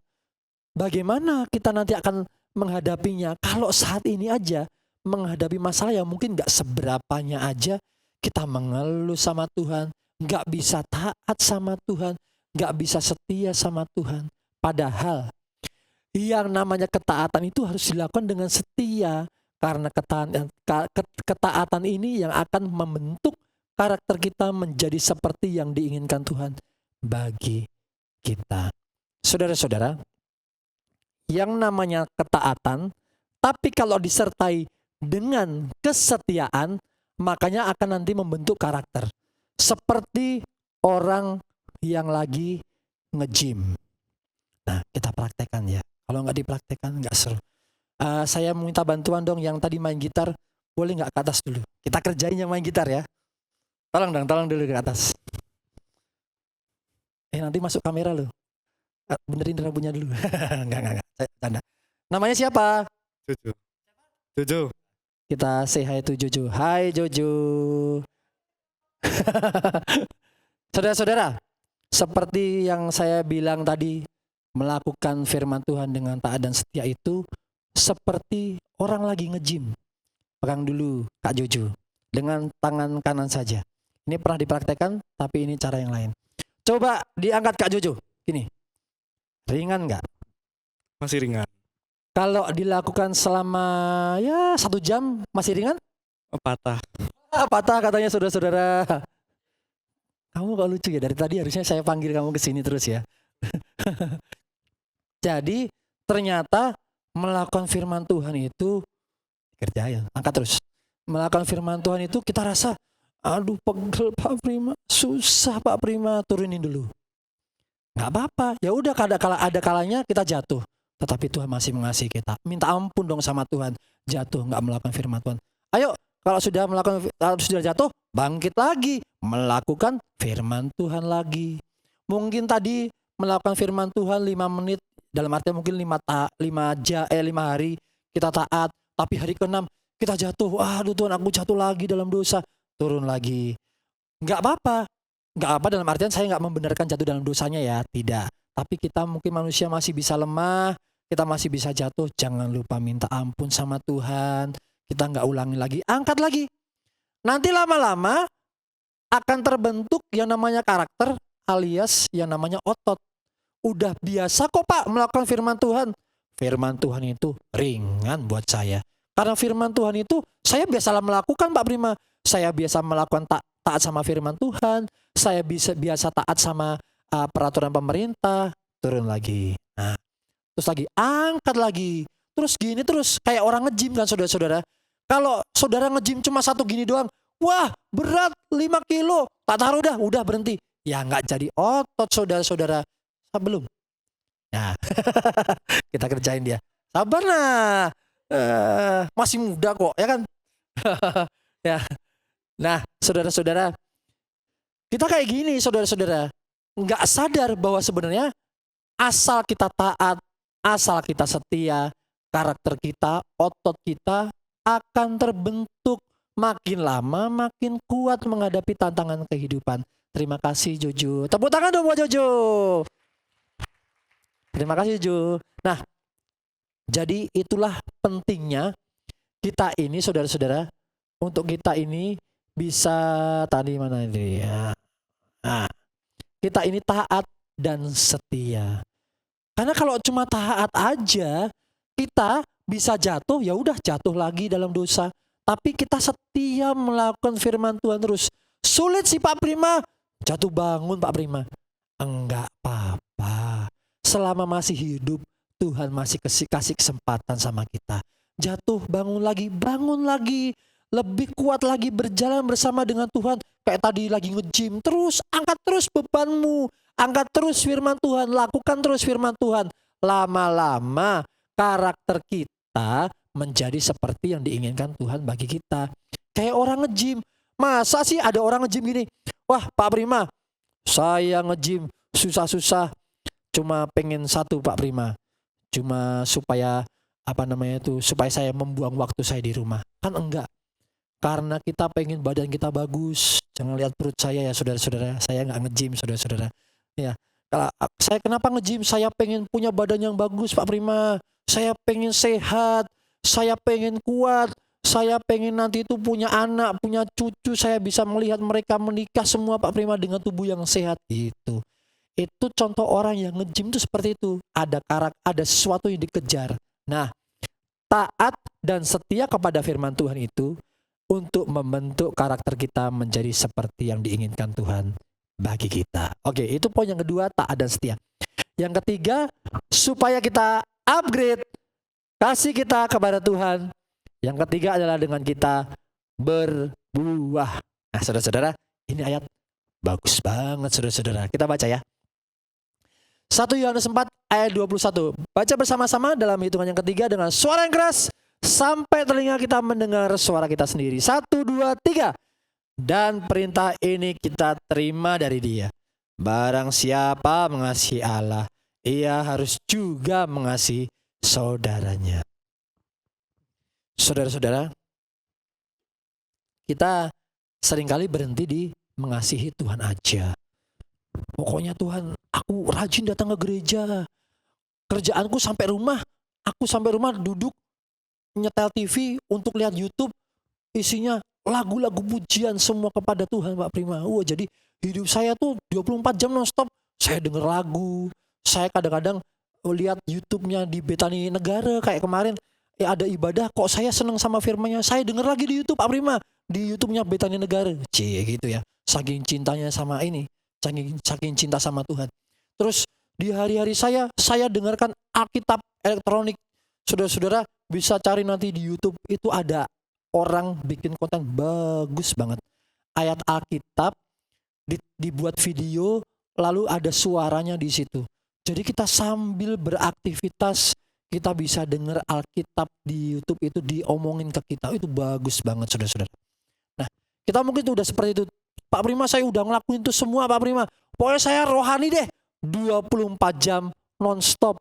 bagaimana kita nanti akan menghadapinya? Kalau saat ini aja menghadapi masalah yang mungkin gak seberapanya aja, kita mengeluh sama Tuhan, gak bisa taat sama Tuhan, gak bisa setia sama Tuhan. Padahal yang namanya ketaatan itu harus dilakukan dengan setia. Karena ketaatan ini yang akan membentuk karakter kita menjadi seperti yang diinginkan Tuhan bagi kita. Saudara-saudara, yang namanya ketaatan, tapi kalau disertai dengan kesetiaan, makanya akan nanti membentuk karakter. Seperti orang yang lagi nge-gym. Nah, kita praktekkan ya. Kalau nggak dipraktekkan nggak seru. Saya minta bantuan dong yang tadi main gitar. Boleh nggak ke atas dulu? Kita kerjain yang main gitar ya. Tolong dulu ke atas. Nanti masuk kamera loh. Benerin rambutnya dulu. Enggak. Saya canda. Namanya siapa? Jojo. Kita say hi to Jojo. Hai Jojo. Saudara-saudara, seperti yang saya bilang tadi, melakukan firman Tuhan dengan taat dan setia itu seperti orang lagi nge-gym. Pegang dulu Kak Jojo dengan tangan kanan saja. Ini pernah dipraktekkan, tapi ini cara yang lain. Coba diangkat Kak Jojo. Gini. Ringan nggak? Masih ringan. Kalau dilakukan selama 1 jam masih ringan? Patah. Patah katanya saudara-saudara. Kamu kok lucu ya, dari tadi harusnya saya panggil kamu ke sini terus ya. Jadi ternyata melakukan firman Tuhan itu kerjain, angkat terus. Melakukan firman Tuhan itu kita rasa, aduh pegel Pak Prima, susah Pak Prima, turunin dulu. Nggak apa-apa, ya udah ada kalanya kita jatuh. Tetapi Tuhan masih mengasihi kita. Minta ampun dong sama Tuhan. Jatuh nggak melakukan firman Tuhan. Ayo kalau sudah jatuh, bangkit lagi, melakukan firman Tuhan lagi. Mungkin tadi melakukan firman Tuhan 5 menit, dalam artian mungkin 5 hari kita taat, tapi hari ke-6 kita jatuh. Aduh Tuhan, aku jatuh lagi dalam dosa. Turun lagi. Nggak apa dalam artian saya nggak membenarkan jatuh dalam dosanya ya, tidak. Tapi kita mungkin manusia masih bisa lemah, kita masih bisa jatuh. Jangan lupa minta ampun sama Tuhan. Kita nggak ulangi lagi, angkat lagi. Nanti lama-lama akan terbentuk yang namanya karakter alias yang namanya otot. Udah biasa kok Pak melakukan firman Tuhan. Firman Tuhan itu ringan buat saya. Karena firman Tuhan itu saya biasa melakukan Pak Prima. Saya biasa melakukan taat sama firman Tuhan. Saya biasa taat sama peraturan pemerintah. Turun lagi. Nah, terus lagi, angkat lagi. Terus gini terus. Kayak orang nge-gym kan saudara-saudara. Kalau saudara nge-gym cuma satu gini doang. Wah berat 5 kilo. Tak taruh udah berhenti. Ya nggak jadi otot saudara-saudara. Belum. Nah, kita kerjain dia. Sabar nah. Masih muda kok ya kan. Ya. Nah saudara-saudara, kita kayak gini saudara-saudara, nggak sadar bahwa sebenarnya asal kita taat, asal kita setia, karakter kita, otot kita akan terbentuk makin lama makin kuat menghadapi tantangan kehidupan. Terima kasih Jojo. Tepuk tangan dong buat Jojo. Terima kasih Jojo. Nah, jadi itulah pentingnya kita ini saudara-saudara, untuk kita ini bisa tadi mana ini ya. Nah, kita ini taat dan setia. Karena kalau cuma taat aja, kita bisa jatuh, ya udah jatuh lagi dalam dosa. Tapi kita setia melakukan firman Tuhan terus. Sulit sih Pak Prima, jatuh bangun Pak Prima. Enggak apa-apa. Selama masih hidup, Tuhan masih kasih kesempatan sama kita. Jatuh, bangun lagi. Lebih kuat lagi berjalan bersama dengan Tuhan. Kayak tadi lagi nge-gym, terus angkat terus bebanmu. Angkat terus firman Tuhan, lakukan terus firman Tuhan. Lama-lama karakter kita menjadi seperti yang diinginkan Tuhan bagi kita. Kayak orang nge-gym. Masa sih ada orang nge-gym gini? Wah Pak Prima, saya nge-gym susah-susah. Cuma pengen satu Pak Prima. Cuma supaya supaya saya membuang waktu saya di rumah. Kan enggak. Karena kita pengen badan kita bagus. Jangan lihat perut saya ya saudara-saudara. Saya nggak nge-gym saudara-saudara. Ya, kalau saya kenapa nge-gym? Saya pengen punya badan yang bagus Pak Prima. Saya pengen sehat. Saya pengen kuat. Saya pengen nanti itu punya anak, punya cucu. Saya bisa melihat mereka menikah semua Pak Prima dengan tubuh yang sehat. Itu contoh orang yang nge-gym itu seperti itu. Ada sesuatu yang dikejar. Nah, taat dan setia kepada firman Tuhan itu untuk membentuk karakter kita menjadi seperti yang diinginkan Tuhan bagi kita. Oke, itu poin yang kedua, taat dan setia. Yang ketiga, supaya kita upgrade kasih kita kepada Tuhan. Yang ketiga adalah dengan kita berbuah. Nah, saudara-saudara, ini ayat bagus banget saudara-saudara. Kita baca ya. 1 Yohanes 4 ayat 21. Baca bersama-sama dalam hitungan yang ketiga dengan suara yang keras sampai telinga kita mendengar suara kita sendiri. 1, 2, 3. Dan perintah ini kita terima dari Dia. Barang siapa mengasihi Allah, ia harus juga mengasihi saudaranya. Saudara-saudara, kita seringkali berhenti di mengasihi Tuhan aja. Pokoknya Tuhan, aku rajin datang ke gereja. Kerjaanku sampai rumah duduk nyetel TV untuk lihat YouTube. Isinya lagu-lagu pujian semua kepada Tuhan Pak Prima. Jadi hidup saya tuh 24 jam nonstop. Saya denger lagu. Saya kadang-kadang lihat YouTube-nya di Betani Negara. Kayak kemarin ada ibadah, kok saya seneng sama firman-Nya. Saya denger lagi di YouTube Pak Prima. Di YouTube-nya Betani Negara. Gitu ya. Saking cintanya sama ini. Saking cinta sama Tuhan. Terus di hari-hari saya dengarkan Alkitab elektronik. Saudara-saudara bisa cari nanti di YouTube. Itu ada orang bikin konten bagus banget. Ayat Alkitab dibuat video, lalu ada suaranya di situ. Jadi kita sambil beraktivitas, kita bisa dengar Alkitab di YouTube itu diomongin ke kita. Itu bagus banget saudara-saudara. Nah, kita mungkin itu udah seperti itu. Pak Prima, saya udah ngelakuin itu semua Pak Prima. Pokoknya saya rohani deh. 24 jam non-stop.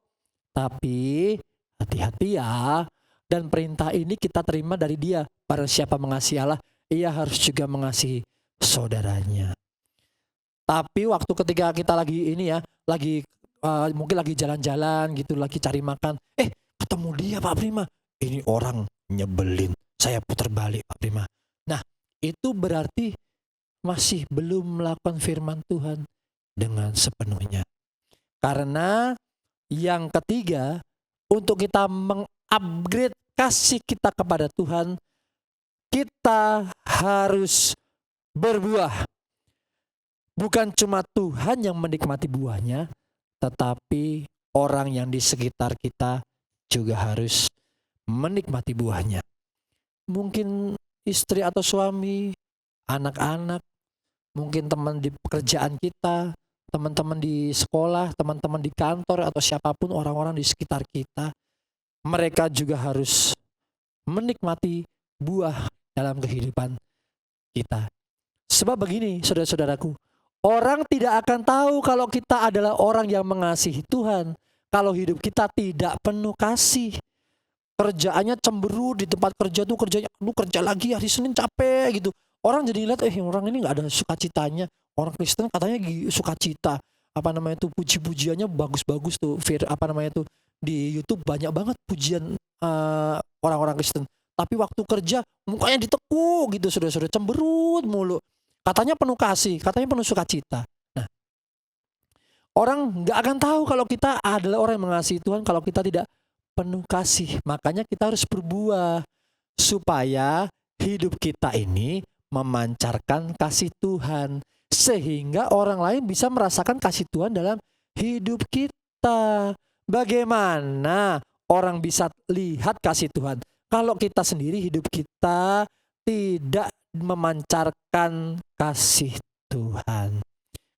Tapi hati-hati ya. Dan perintah ini kita terima dari Dia. Barang siapa mengasihi Allah, ia harus juga mengasihi saudaranya. Tapi waktu ketika kita lagi ini ya, mungkin lagi jalan-jalan gitu, lagi cari makan. Ketemu dia Pak Prima. Ini orang nyebelin. Saya putar balik Pak Prima. Nah, itu berarti masih belum melakukan firman Tuhan dengan sepenuhnya. Karena yang ketiga, untuk kita mengupgrade kasih kita kepada Tuhan, kita harus berbuah. Bukan cuma Tuhan yang menikmati buahnya, tetapi orang yang di sekitar kita juga harus menikmati buahnya. Mungkin istri atau suami, anak-anak, mungkin teman di pekerjaan kita, teman-teman di sekolah, teman-teman di kantor, atau siapapun orang-orang di sekitar kita. Mereka juga harus menikmati buah dalam kehidupan kita. Sebab begini saudara-saudaraku, orang tidak akan tahu kalau kita adalah orang yang mengasihi Tuhan kalau hidup kita tidak penuh kasih. kerjaannya cemberut, di tempat kerja tuh kerjanya, lu kerja lagi hari Senin capek gitu. Orang jadi lihat, orang ini nggak ada sukacitanya. Orang Kristen katanya sukacita. Apa namanya tuh, puji-pujiannya bagus-bagus tuh. Apa namanya tuh, di YouTube banyak banget pujian orang-orang Kristen. Tapi waktu kerja mukanya ditekuk gitu, saudara-saudara, cemberut mulu. Katanya penuh kasih, katanya penuh sukacita. Nah, orang nggak akan tahu kalau kita adalah orang yang mengasihi Tuhan kalau kita tidak penuh kasih. Makanya kita harus berbuah supaya hidup kita ini memancarkan kasih Tuhan, sehingga orang lain bisa merasakan kasih Tuhan dalam hidup kita. Bagaimana orang bisa lihat kasih Tuhan kalau kita sendiri hidup kita tidak memancarkan kasih Tuhan?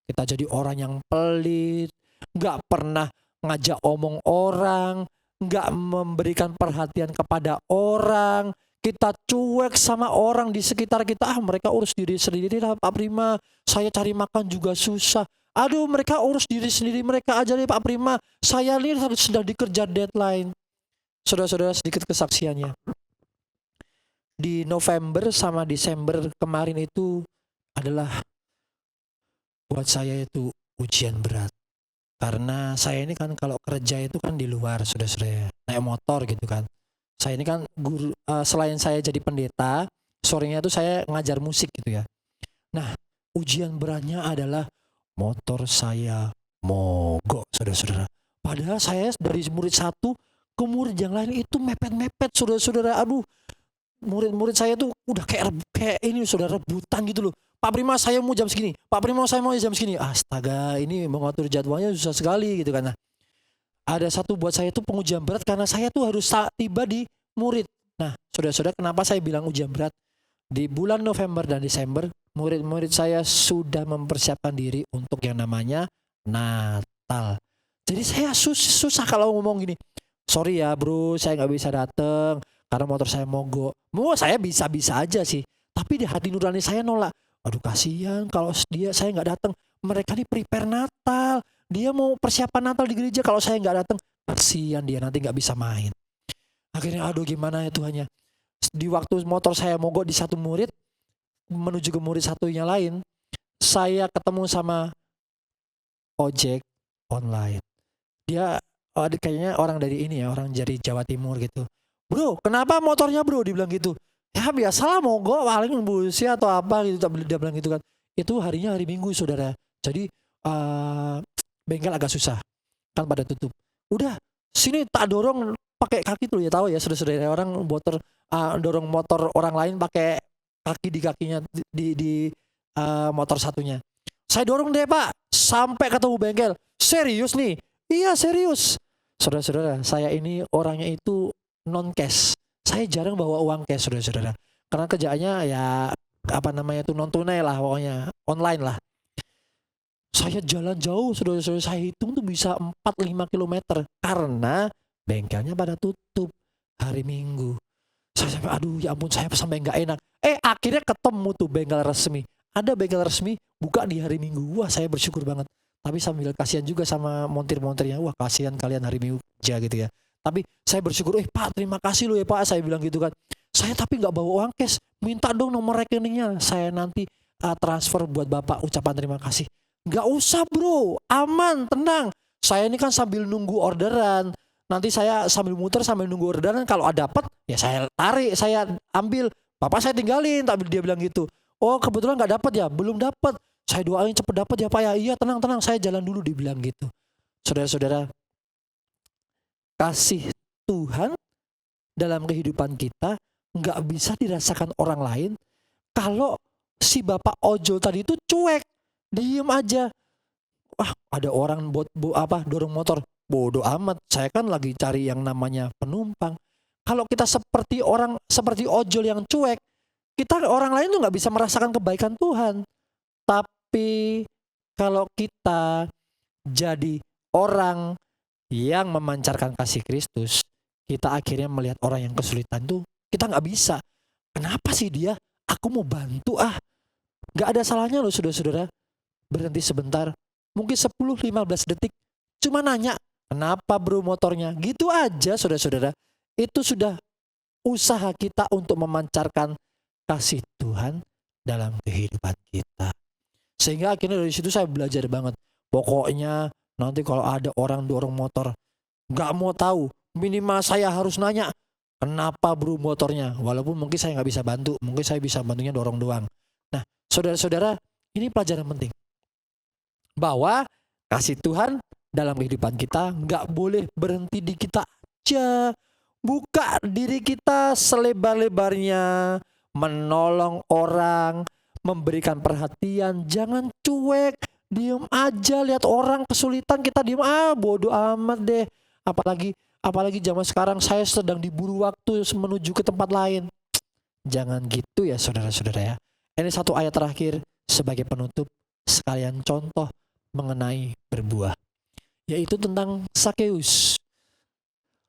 Kita jadi orang yang pelit, gak pernah ngajak omong orang, gak memberikan perhatian kepada orang. Kita cuek sama orang di sekitar kita. Mereka urus diri sendiri lah Pak Prima, saya cari makan juga susah. Aduh, mereka urus diri sendiri mereka aja deh Pak Prima, saya ini sedang dikejar deadline. Saudara-saudara, sedikit kesaksiannya. Di November sama Desember kemarin itu adalah buat saya itu ujian berat. Karena saya ini kan kalau kerja itu kan di luar, saudara-saudara, naik motor gitu kan. Saya ini kan guru, selain saya jadi pendeta, sorenya itu saya ngajar musik gitu ya. Nah, ujian beratnya adalah motor saya mogok, saudara-saudara. Padahal saya dari murid satu ke murid yang lain itu mepet-mepet, saudara-saudara. Aduh, murid-murid saya tuh udah kayak ini, saudara, rebutan gitu loh. Pak Prima saya mau jam segini, Pak Prima saya mau jam segini. Astaga, ini mengatur jadwalnya susah sekali gitu kan. Nah, ada satu buat saya tuh pengujian berat karena saya tuh harus tiba di murid. Nah, saudara-saudara, kenapa saya bilang ujian berat? Di bulan November dan Desember, murid-murid saya sudah mempersiapkan diri untuk yang namanya Natal. Jadi saya susah kalau ngomong gini. Sorry ya bro, saya nggak bisa datang karena motor saya mogok. Saya bisa-bisa aja sih. Tapi di hati nurani saya nolak. Aduh, kasihan kalau saya nggak datang. Mereka nih prepare Natal. Dia mau persiapan Natal di gereja, kalau saya nggak datang, kasihan dia nanti nggak bisa main. Akhirnya aduh gimana ya Tuhannya. Di waktu motor saya mogok di satu murid menuju ke murid satunya lain, saya ketemu sama ojek online. Dia kayaknya orang dari ini ya, orang dari Jawa Timur gitu. Bro, kenapa motornya bro? Dibilang gitu. Ya biasalah mogok, paling busi atau apa gitu. Dia bilang gitu kan. Itu harinya hari Minggu, saudara. Jadi bengkel agak susah kan pada tutup. Udah sini tak dorong pakai kaki tuh ya, tahu ya saudara-saudara, orang dorong motor orang lain pakai kaki di kakinya di motor satunya. Saya dorong deh Pak sampai ketemu bengkel. Serius nih? Iya serius. Saudara-saudara, saya ini orangnya itu non cash. Saya jarang bawa uang cash, saudara-saudara. Karena kerjaannya ya apa namanya itu non tunai lah, pokoknya online lah. Saya jalan jauh, saudara-saudara, saya hitung tuh bisa 4-5 kilometer karena bengkelnya pada tutup hari Minggu. Saya sampai aduh ya ampun, saya sampai nggak enak. Akhirnya ketemu tuh bengkel resmi. Ada bengkel resmi buka di hari Minggu. Wah, saya bersyukur banget. Tapi sambil kasihan juga sama montir-montirnya. Wah, kasihan kalian hari Minggu aja gitu ya. Tapi saya bersyukur, Pak terima kasih loh ya Pak, saya bilang gitu kan. Saya tapi nggak bawa uang cash, minta dong nomor rekeningnya. Saya nanti transfer buat Bapak ucapan terima kasih. Nggak usah bro, aman, tenang. Saya ini kan sambil nunggu orderan. Nanti saya sambil muter sambil nunggu orderan. Kalau ada dapat ya saya tarik, saya ambil. Bapak saya tinggalin, tapi dia bilang gitu. Oh kebetulan nggak dapat ya, belum dapat. Saya doain cepet dapat ya Pak ya. Iya tenang, saya jalan dulu, dibilang gitu. Saudara-saudara, kasih Tuhan dalam kehidupan kita nggak bisa dirasakan orang lain kalau si bapak ojol tadi itu cuek, diem aja. Wah, ada orang dorong motor, bodoh amat, saya kan lagi cari yang namanya penumpang. Kalau kita seperti ojol yang cuek, kita orang lain tuh nggak bisa merasakan kebaikan Tuhan. Tapi kalau kita jadi orang yang memancarkan kasih Kristus, kita akhirnya melihat orang yang kesulitan tuh kita nggak bisa. Kenapa sih dia? Aku mau bantu Nggak ada salahnya loh saudara-saudara. Berhenti sebentar, mungkin 10-15 detik, cuma nanya, kenapa bro motornya? Gitu aja saudara-saudara. Itu sudah usaha kita untuk memancarkan kasih Tuhan dalam kehidupan kita. Sehingga akhirnya dari situ saya belajar banget. Pokoknya nanti kalau ada orang dorong motor, gak mau tahu, minimal saya harus nanya, kenapa bro motornya? Walaupun mungkin saya gak bisa bantu, mungkin saya bisa bantunya dorong doang. Nah, saudara-saudara, ini pelajaran penting. Bahwa kasih Tuhan dalam kehidupan kita gak boleh berhenti di kita aja. Buka diri kita selebar-lebarnya, menolong orang, memberikan perhatian, jangan cuek, diem aja lihat orang kesulitan kita diem, bodoh amat deh. Apalagi zaman sekarang saya sedang diburu waktu menuju ke tempat lain. Jangan gitu ya saudara-saudara ya. Ini satu ayat terakhir sebagai penutup sekalian contoh mengenai berbuah, yaitu tentang Sakeus.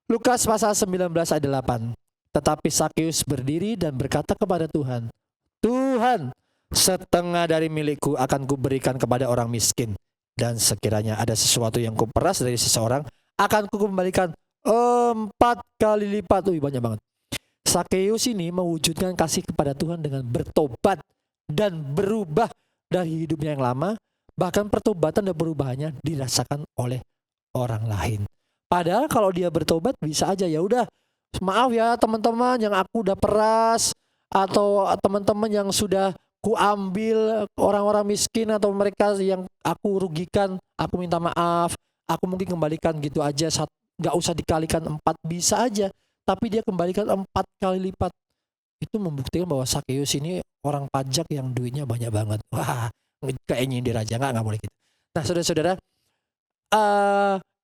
Lukas pasal 19 ayat 8. Tetapi Sakeus berdiri dan berkata kepada Tuhan, Tuhan, setengah dari milikku akan kuberikan kepada orang miskin. Dan sekiranya ada sesuatu yang kuperas dari seseorang, akan kukembalikan 4 kali lipat. Banyak banget. Sakeus ini mewujudkan kasih kepada Tuhan dengan bertobat dan berubah dari hidupnya yang lama. Bahkan pertobatan dan perubahannya dirasakan oleh orang lain. Padahal kalau dia bertobat bisa aja, ya udah, maaf ya teman-teman yang aku udah peras, atau teman-teman yang sudah kuambil orang-orang miskin atau mereka yang aku rugikan, aku minta maaf, aku mungkin kembalikan gitu aja, gak usah dikalikan 4, bisa aja, tapi dia kembalikan 4 kali lipat. Itu membuktikan bahwa Sakeus ini orang pajak yang duitnya banyak banget. Wah, kayak nyindir aja, gak boleh gitu. Nah saudara-saudara,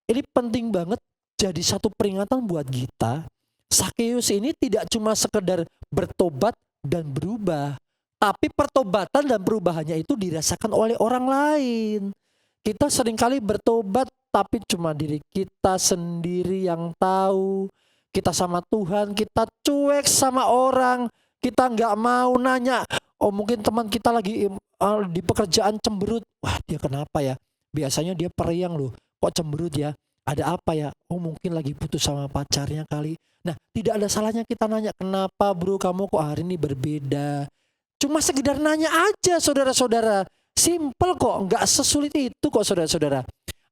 ini penting banget jadi satu peringatan buat kita. Sakeus ini tidak cuma sekedar bertobat dan berubah, tapi pertobatan dan perubahannya itu dirasakan oleh orang lain. Kita seringkali bertobat tapi cuma diri kita sendiri yang tahu. Kita sama Tuhan, kita cuek sama orang, kita nggak mau nanya. Oh mungkin teman kita lagi di pekerjaan cemberut. Wah dia kenapa ya? Biasanya dia periang loh. Kok cemberut ya? Ada apa ya? Oh mungkin lagi putus sama pacarnya kali. Nah tidak ada salahnya kita nanya, kenapa bro kamu kok hari ini berbeda? Cuma sekedar nanya aja saudara-saudara. Simple kok, nggak sesulit itu kok saudara-saudara.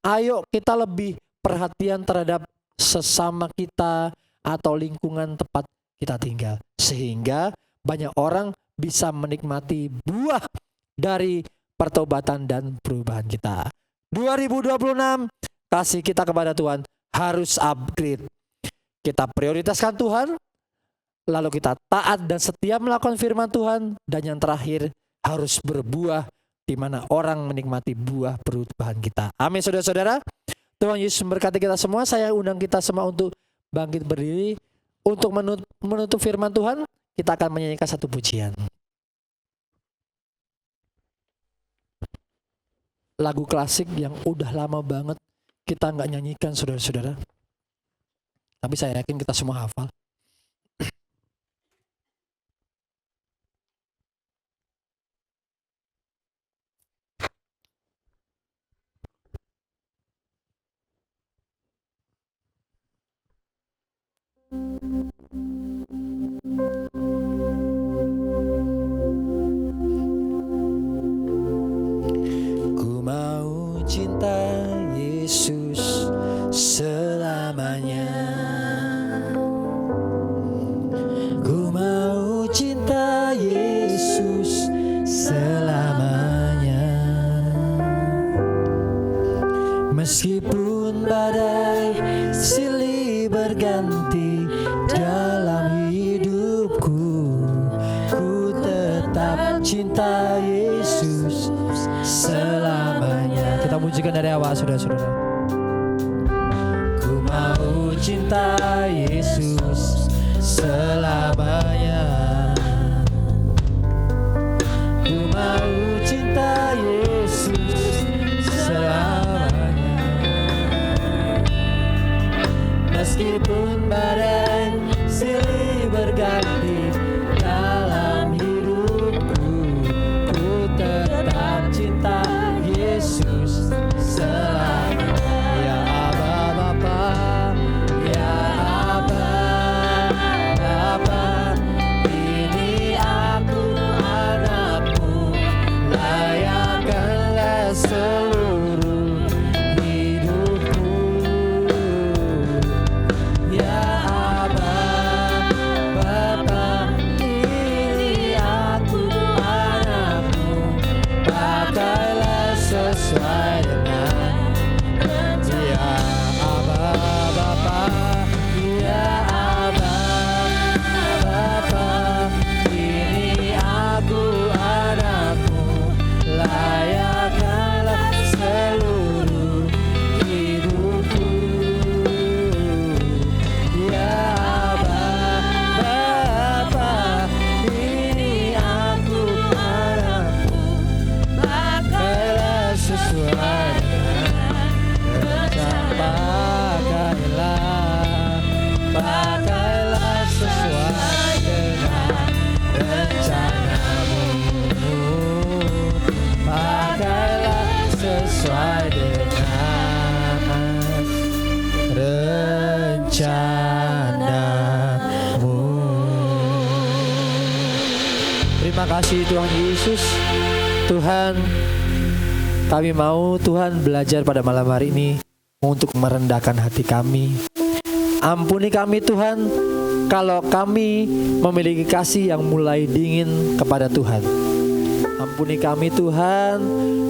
Ayo kita lebih perhatian terhadap sesama kita atau lingkungan tempat kita tinggal. Sehingga banyak orang bisa menikmati buah dari pertobatan dan perubahan kita. 2026 kasih kita kepada Tuhan harus upgrade. Kita prioritaskan Tuhan, lalu kita taat dan setia melakukan firman Tuhan, dan yang terakhir harus berbuah di mana orang menikmati buah perubahan kita. Amin saudara-saudara. Tuhan Yesus memberkati kita semua. Saya undang kita semua untuk bangkit berdiri untuk menutup firman Tuhan. Kita akan menyanyikan satu pujian. Lagu klasik yang udah lama banget kita nggak nyanyikan saudara-saudara. Tapi saya yakin kita semua hafal. Ku mau cinta Yesus selamanya. Ku mau cinta Yesus selamanya. Meskipun badai silih berganti dalam hidupku, ku tetap cinta Yesus selamanya. Kita pujikan dari awal saudara-saudara. Ku mau cinta Yesus selamanya. Ku mau cinta Yesus selamanya. Meskipun badai silih berganti dalam hidupku, ku tetap cinta Yesus selamanya. Ya Aba Bapa, ya Aba Terima kasih Tuhan Yesus. Tuhan, kami mau Tuhan belajar pada malam hari ini untuk merendahkan hati kami. Ampuni kami Tuhan kalau kami memiliki kasih yang mulai dingin kepada Tuhan. Ampuni kami Tuhan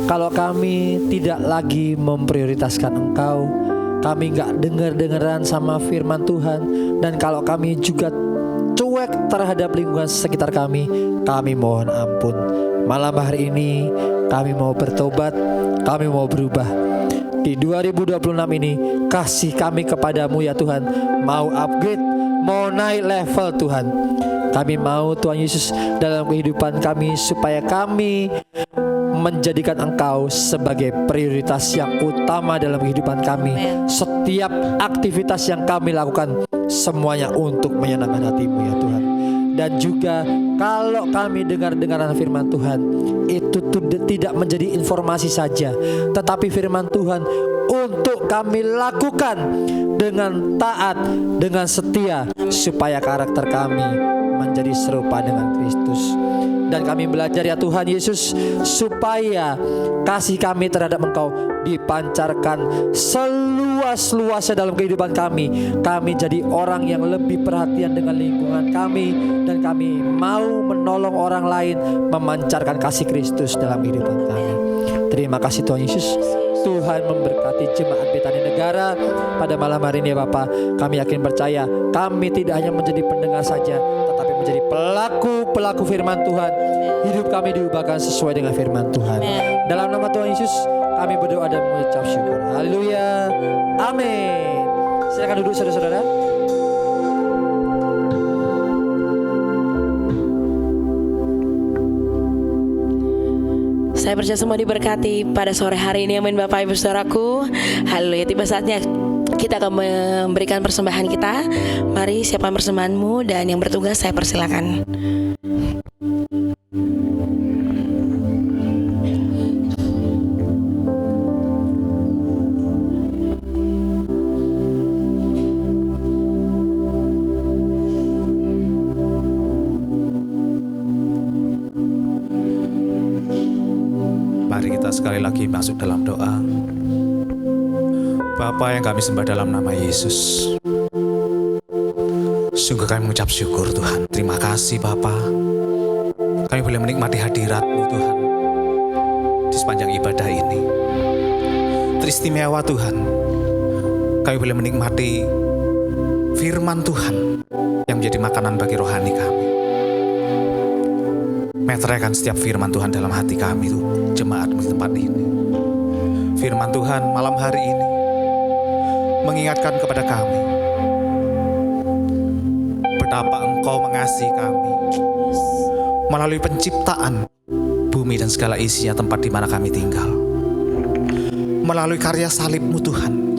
kalau kami tidak lagi memprioritaskan Engkau. Kami gak dengar-dengaran sama firman Tuhan. Dan kalau kami juga cuek terhadap lingkungan sekitar kami mohon ampun. Malam hari ini kami mau bertobat, kami mau berubah. Di 2026 ini kasih kami kepadamu ya Tuhan mau upgrade, mau naik level Tuhan. Kami mau Tuhan Yesus dalam kehidupan kami supaya kami menjadikan Engkau sebagai prioritas yang utama dalam kehidupan kami. Setiap aktivitas yang kami lakukan semuanya untuk menyenangkan hati-Mu ya Tuhan. Dan juga kalau kami dengar-dengaran firman Tuhan, itu tidak menjadi informasi saja, tetapi firman Tuhan untuk kami lakukan dengan taat, dengan setia, supaya karakter kami menjadi serupa dengan Kristus. Dan kami belajar ya Tuhan Yesus, supaya kasih kami terhadap Engkau dipancarkan seluas-luasnya dalam kehidupan kami. Kami jadi orang yang lebih perhatian dengan lingkungan kami, dan kami mau menolong orang lain memancarkan kasih Kristus dalam kehidupan kami. Terima kasih Tuhan Yesus. Tuhan memberkati jemaat Betani Negara pada malam hari ini ya Bapa. Kami yakin percaya kami tidak hanya menjadi pendengar saja, tetapi menjadi pelaku firman Tuhan. Hidup kami diubahkan sesuai dengan firman Tuhan. Dalam nama Tuhan Yesus kami berdoa dan mengucap syukur. Haleluya. Amin. Silakan duduk saudara-saudara. Saya percaya semua diberkati pada sore hari ini. Amin Bapak Ibu Saudaraku. Haleluya. Tiba saatnya kita akan memberikan persembahan kita. Mari siapkan persembahanmu, dan yang bertugas saya persilakan. Mari kita sekali lagi masuk dalam doa. Bapa yang kami sembah dalam nama Yesus, sungguh kami mengucap syukur Tuhan. Terima kasih Bapa, kami boleh menikmati hadirat-Mu Tuhan di sepanjang ibadah ini. Teristimewa Tuhan, kami boleh menikmati firman Tuhan yang menjadi makanan bagi rohani kami. Meteraikan setiap firman Tuhan dalam hati kami itu, jemaat-Mu di tempat ini. Firman Tuhan malam hari ini mengingatkan kepada kami betapa Engkau mengasihi kami melalui penciptaan bumi dan segala isinya, tempat di mana kami tinggal, melalui karya salib-Mu Tuhan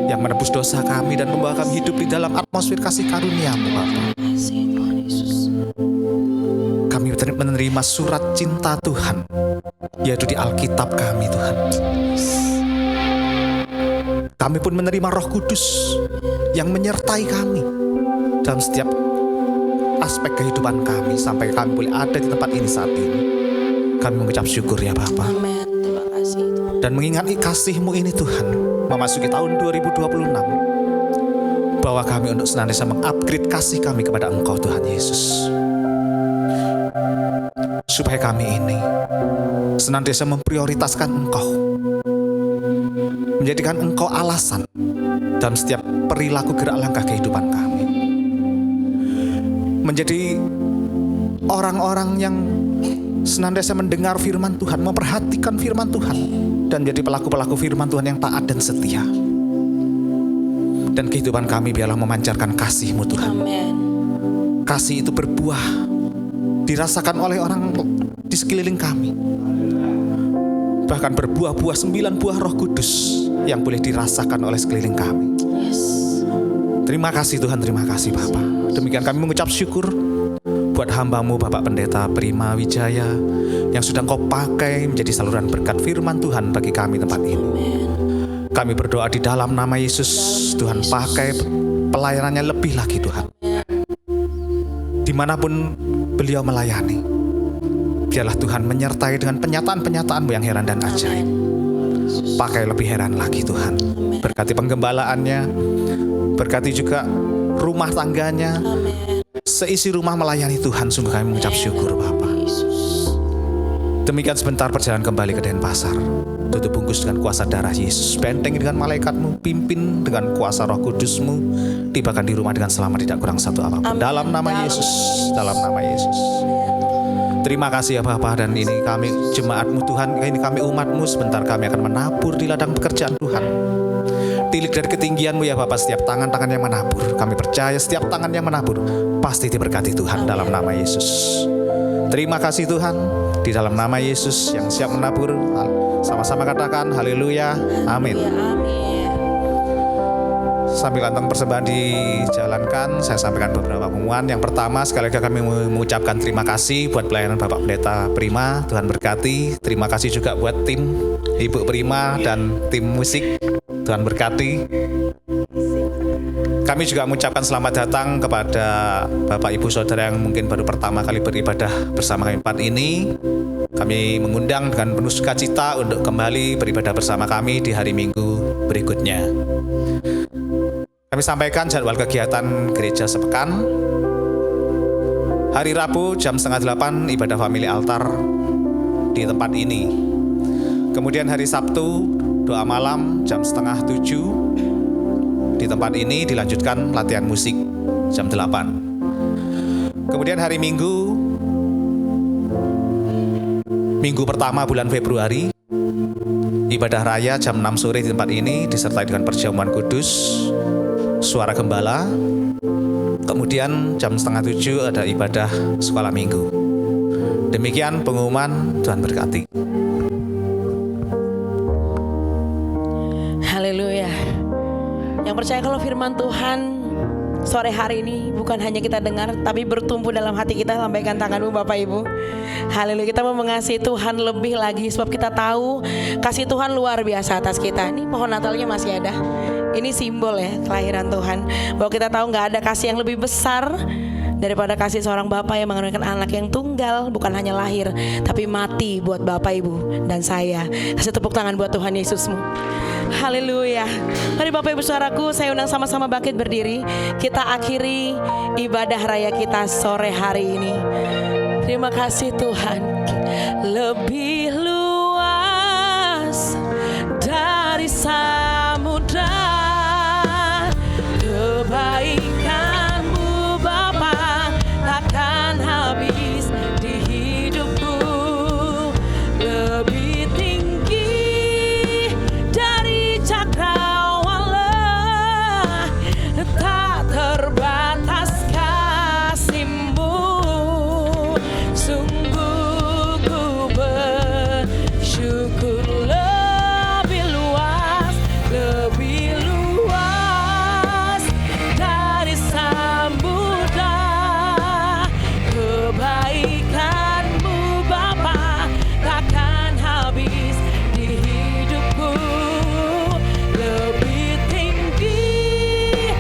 yang menebus dosa kami dan membawa kami hidup di dalam atmosfer kasih karunia-Mu Bapa. Kami menerima surat cinta Tuhan, yaitu di Alkitab kami Tuhan. Kami pun menerima Roh Kudus yang menyertai kami dalam setiap aspek kehidupan kami, sampai kami boleh ada di tempat ini saat ini. Kami mengucap syukur ya Bapa. Amin. Terima kasih Tuhan. Dan mengingat kasih-Mu ini Tuhan, memasuki tahun 2026, bahwa kami untuk senantiasa mengupgrade kasih kami kepada Engkau Tuhan Yesus, supaya kami ini senantiasa memprioritaskan Engkau, menjadikan Engkau alasan dalam setiap perilaku gerak langkah kehidupan kami, menjadi orang-orang yang senantiasa mendengar firman Tuhan, memperhatikan firman Tuhan, dan menjadi pelaku-pelaku firman Tuhan yang taat dan setia. Dan kehidupan kami biarlah memancarkan kasih-Mu Tuhan. Amin. Kasih itu berbuah, dirasakan oleh orang di sekeliling kami. Bahkan berbuah-buah 9 buah Roh Kudus yang boleh dirasakan oleh sekeliling kami. Terima kasih Tuhan, terima kasih Bapa. Demikian kami mengucap syukur buat hamba-Mu Bapak Pendeta Prima Wijaya yang sudah Engkau pakai menjadi saluran berkat firman Tuhan bagi kami tempat ini. Kami berdoa di dalam nama Yesus, Tuhan pakai pelayanannya lebih lagi Tuhan. Dimanapun beliau melayani, Biarlah Tuhan menyertai dengan penyataan-penyataanmu yang heran dan ajaib. Pakai lebih heran lagi Tuhan. Berkati penggembalaannya, berkati juga rumah tangganya. Seisi rumah melayani Tuhan, sungguh kami mengucap syukur Bapa. Demikian sebentar perjalanan kembali ke Denpasar. Tutup bungkus dengan kuasa darah Yesus. Benteng dengan malaikatmu, pimpin dengan kuasa Roh Kudusmu. Tibakan di rumah dengan selamat, tidak kurang satu apapun. Dalam nama Yesus, dalam nama Yesus. Terima kasih ya Bapa, dan ini kami jemaat-Mu Tuhan, ini kami umat-Mu, sebentar kami akan menabur di ladang pekerjaan Tuhan. Tilik dari ketinggian-Mu ya Bapa, setiap tangan-tangan yang menabur. Kami percaya setiap tangan yang menabur pasti diberkati Tuhan dalam nama Yesus. Terima kasih Tuhan, di dalam nama Yesus yang siap menabur. Sama-sama katakan haleluya, amin. Sambil anteng persembahan dijalankan, saya sampaikan beberapa pengumuman. Yang pertama, sekali lagi kami mengucapkan terima kasih buat pelayanan Bapak Pendeta Prima, Tuhan berkati. Terima kasih juga buat tim Ibu Prima dan tim musik, Tuhan berkati. Kami juga mengucapkan selamat datang kepada Bapak Ibu Saudara yang mungkin baru pertama kali beribadah bersama kami tempat ini. Kami mengundang dengan penuh sukacita untuk kembali beribadah bersama kami di hari Minggu berikutnya. Kami sampaikan jadwal kegiatan gereja sepekan. Hari Rabu jam 7:30 ibadah family altar di tempat ini. Kemudian hari Sabtu doa malam jam 6:30 di tempat ini, dilanjutkan latihan musik jam 8. Kemudian hari Minggu pertama bulan Februari, ibadah raya jam 6 sore di tempat ini disertai dengan perjamuan kudus, suara gembala. Kemudian jam 6:30 ada ibadah sekolah minggu. Demikian pengumuman, Tuhan berkati. Haleluya. Yang percaya kalau firman Tuhan sore hari ini bukan hanya kita dengar, tapi bertumbuh dalam hati kita. Lambaikan tanganmu Bapak Ibu. Haleluya. Kita mau mengasihi Tuhan lebih lagi, sebab kita tahu kasih Tuhan luar biasa atas kita. Ini pohon Natalnya masih ada. Ini simbol ya kelahiran Tuhan, bahwa kita tahu gak ada kasih yang lebih besar daripada kasih seorang Bapa yang mengaruniakan anak yang tunggal, bukan hanya lahir tapi mati buat Bapak Ibu dan saya. Kasih tepuk tangan buat Tuhan Yesusmu. Haleluya. Mari Bapak Ibu saudaraku, saya undang sama-sama bangkit berdiri. Kita akhiri ibadah raya kita sore hari ini. Terima kasih Tuhan. Lebih luas dari samudra, kebaikanmu Bapa takkan habis di hidupku. Lebih tinggi dari cakrawala, tak terbatas kasih-Mu. Sungguh ku bersyukur. Lebih luas dari samudra, kebaikan-Mu Bapa takkan habis di hidupku. Lebih tinggi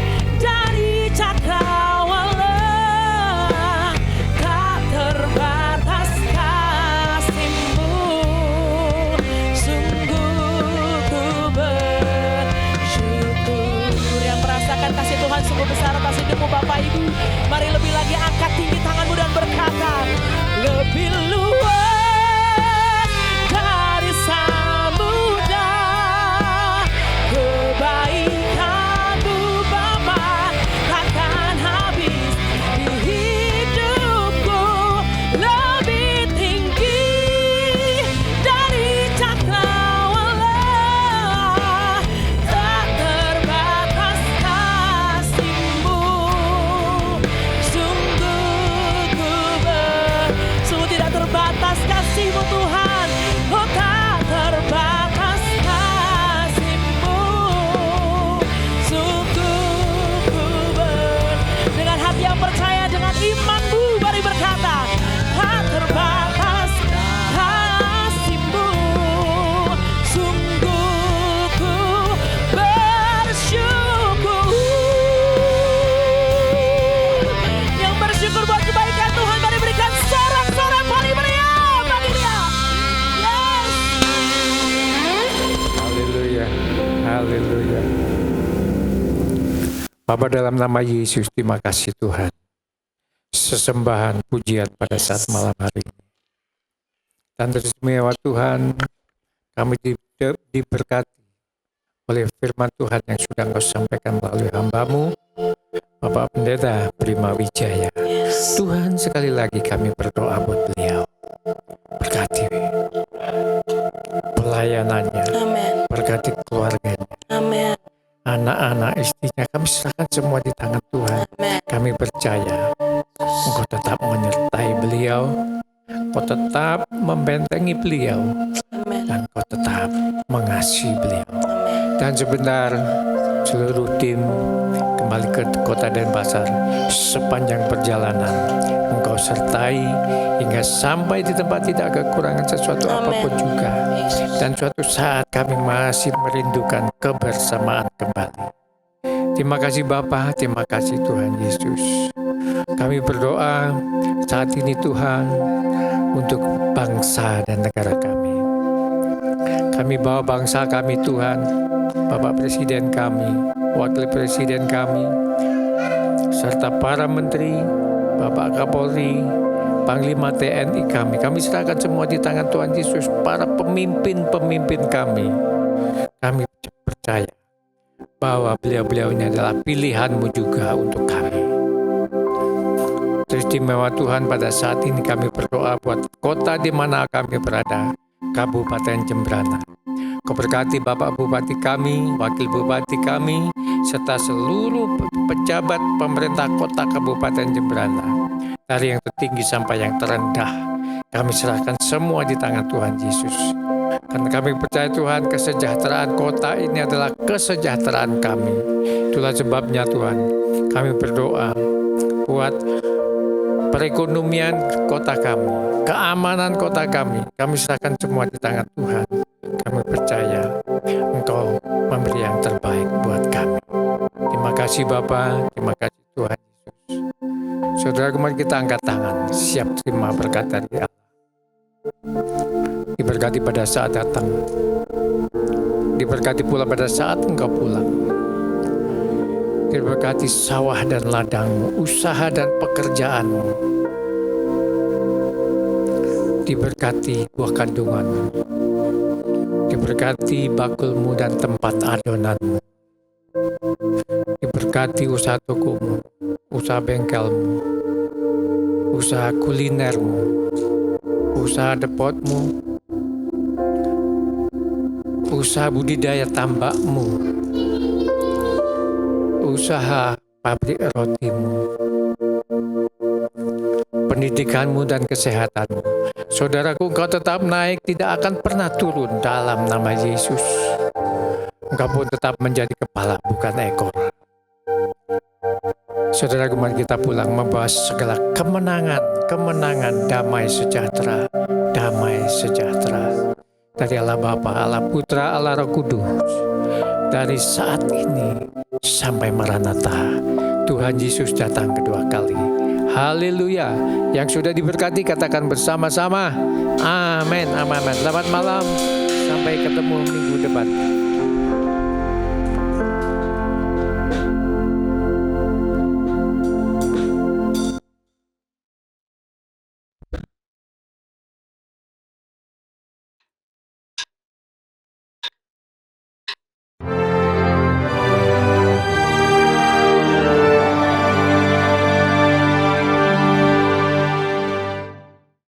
dari cakrawala, tak terbatas kasih-Mu. Sungguh ku bersyukur. Yang merasakan kasih Tuhan sungguh besar atas hidupmu Bapak Ibu, mari lebih lagi angkat tinggi tanganmu dan berkata, lebih luas dari samudra, kebaikan-Mu Bapa takkan habis di hidupku. Lebih tinggi dari cakrawala, tak terbatas kasih-Mu. Bapa, dalam nama Yesus, terima kasih Tuhan. Sesembahan pujian pada saat malam hari ini. Dan teristimewa Tuhan, kami diberkati oleh firman Tuhan yang sudah Engkau sampaikan melalui hamba-Mu, Bapak Pendeta Prima Wijaya. Tuhan, sekali lagi kami berdoa buat beliau. Berkati pelayanannya, Amin. berkati keluarganya, Amin. anak-anak, istrinya, kami serahkan semua di tangan Tuhan. Amin. Kami percaya Engkau tetap menyertai beliau, Engkau tetap membentengi beliau, Amin. dan Engkau tetap mengasihi beliau. Amin. Dan sebentar seluruh tim kembali ke kota Denpasar. Sepanjang perjalanan Engkau sertai hingga sampai di tempat tidak kekurangan sesuatu Amin. apapun juga. Yesus. Dan suatu saat kami masih merindukan kebersamaan kembali. Terima kasih Bapa, terima kasih Tuhan Yesus. Kami berdoa saat ini Tuhan untuk bangsa dan negara kami. Kami bawa bangsa kami Tuhan, Bapak Presiden kami, Wakil Presiden kami, serta para menteri, Bapak Kapolri, Panglima TNI kami. Kami serahkan semua di tangan Tuhan Yesus, para pemimpin-pemimpin kami. Kami percaya bahwa beliau-beliau ini adalah pilihan-Mu juga untuk kami. Teristimewa Tuhan, pada saat ini kami berdoa buat kota di mana kami berada, Kabupaten Jembrana. Kau berkati Bapak Bupati kami, Wakil Bupati kami, serta seluruh pejabat pemerintah kota Kabupaten Jembrana. Dari yang tertinggi sampai yang terendah, kami serahkan semua di tangan Tuhan Yesus. Karena kami percaya Tuhan, kesejahteraan kota ini adalah kesejahteraan kami. Itulah sebabnya Tuhan, kami berdoa buat perekonomian kota kami, keamanan kota kami. Kami serahkan semua di tangan Tuhan. Kami percaya Engkau memberi yang terbaik buat kami. Terima kasih Bapa, terima kasih Tuhan Yesus. Saudara, kemarin kita angkat tangan, siap terima berkat dari Allah. Diberkati pada saat datang, diberkati pula pada saat Engkau pulang. Diberkati sawah dan ladangmu, usaha dan pekerjaanmu. Diberkati buah kandunganmu. Diberkati bakulmu dan tempat adonanmu. Diberkati usaha tokomu, usaha bengkelmu, usaha kulinermu, usaha depotmu, usaha budidaya tambakmu, usaha pabrik rotimu, pendidikanmu dan kesehatanmu. Saudaraku, engkau tetap naik, tidak akan pernah turun dalam nama Yesus. Engkau pun tetap menjadi kepala, bukan ekor. Saudaraku, mari kita pulang membawa segala kemenangan, damai sejahtera dari Allah Bapa, Allah Putra, Allah Roh Kudus. Dari saat ini sampai Maranatha, Tuhan Yesus datang kedua kali. Haleluya. Yang sudah diberkati katakan bersama-sama. Amin. Amin. Selamat malam. Sampai ketemu minggu depan.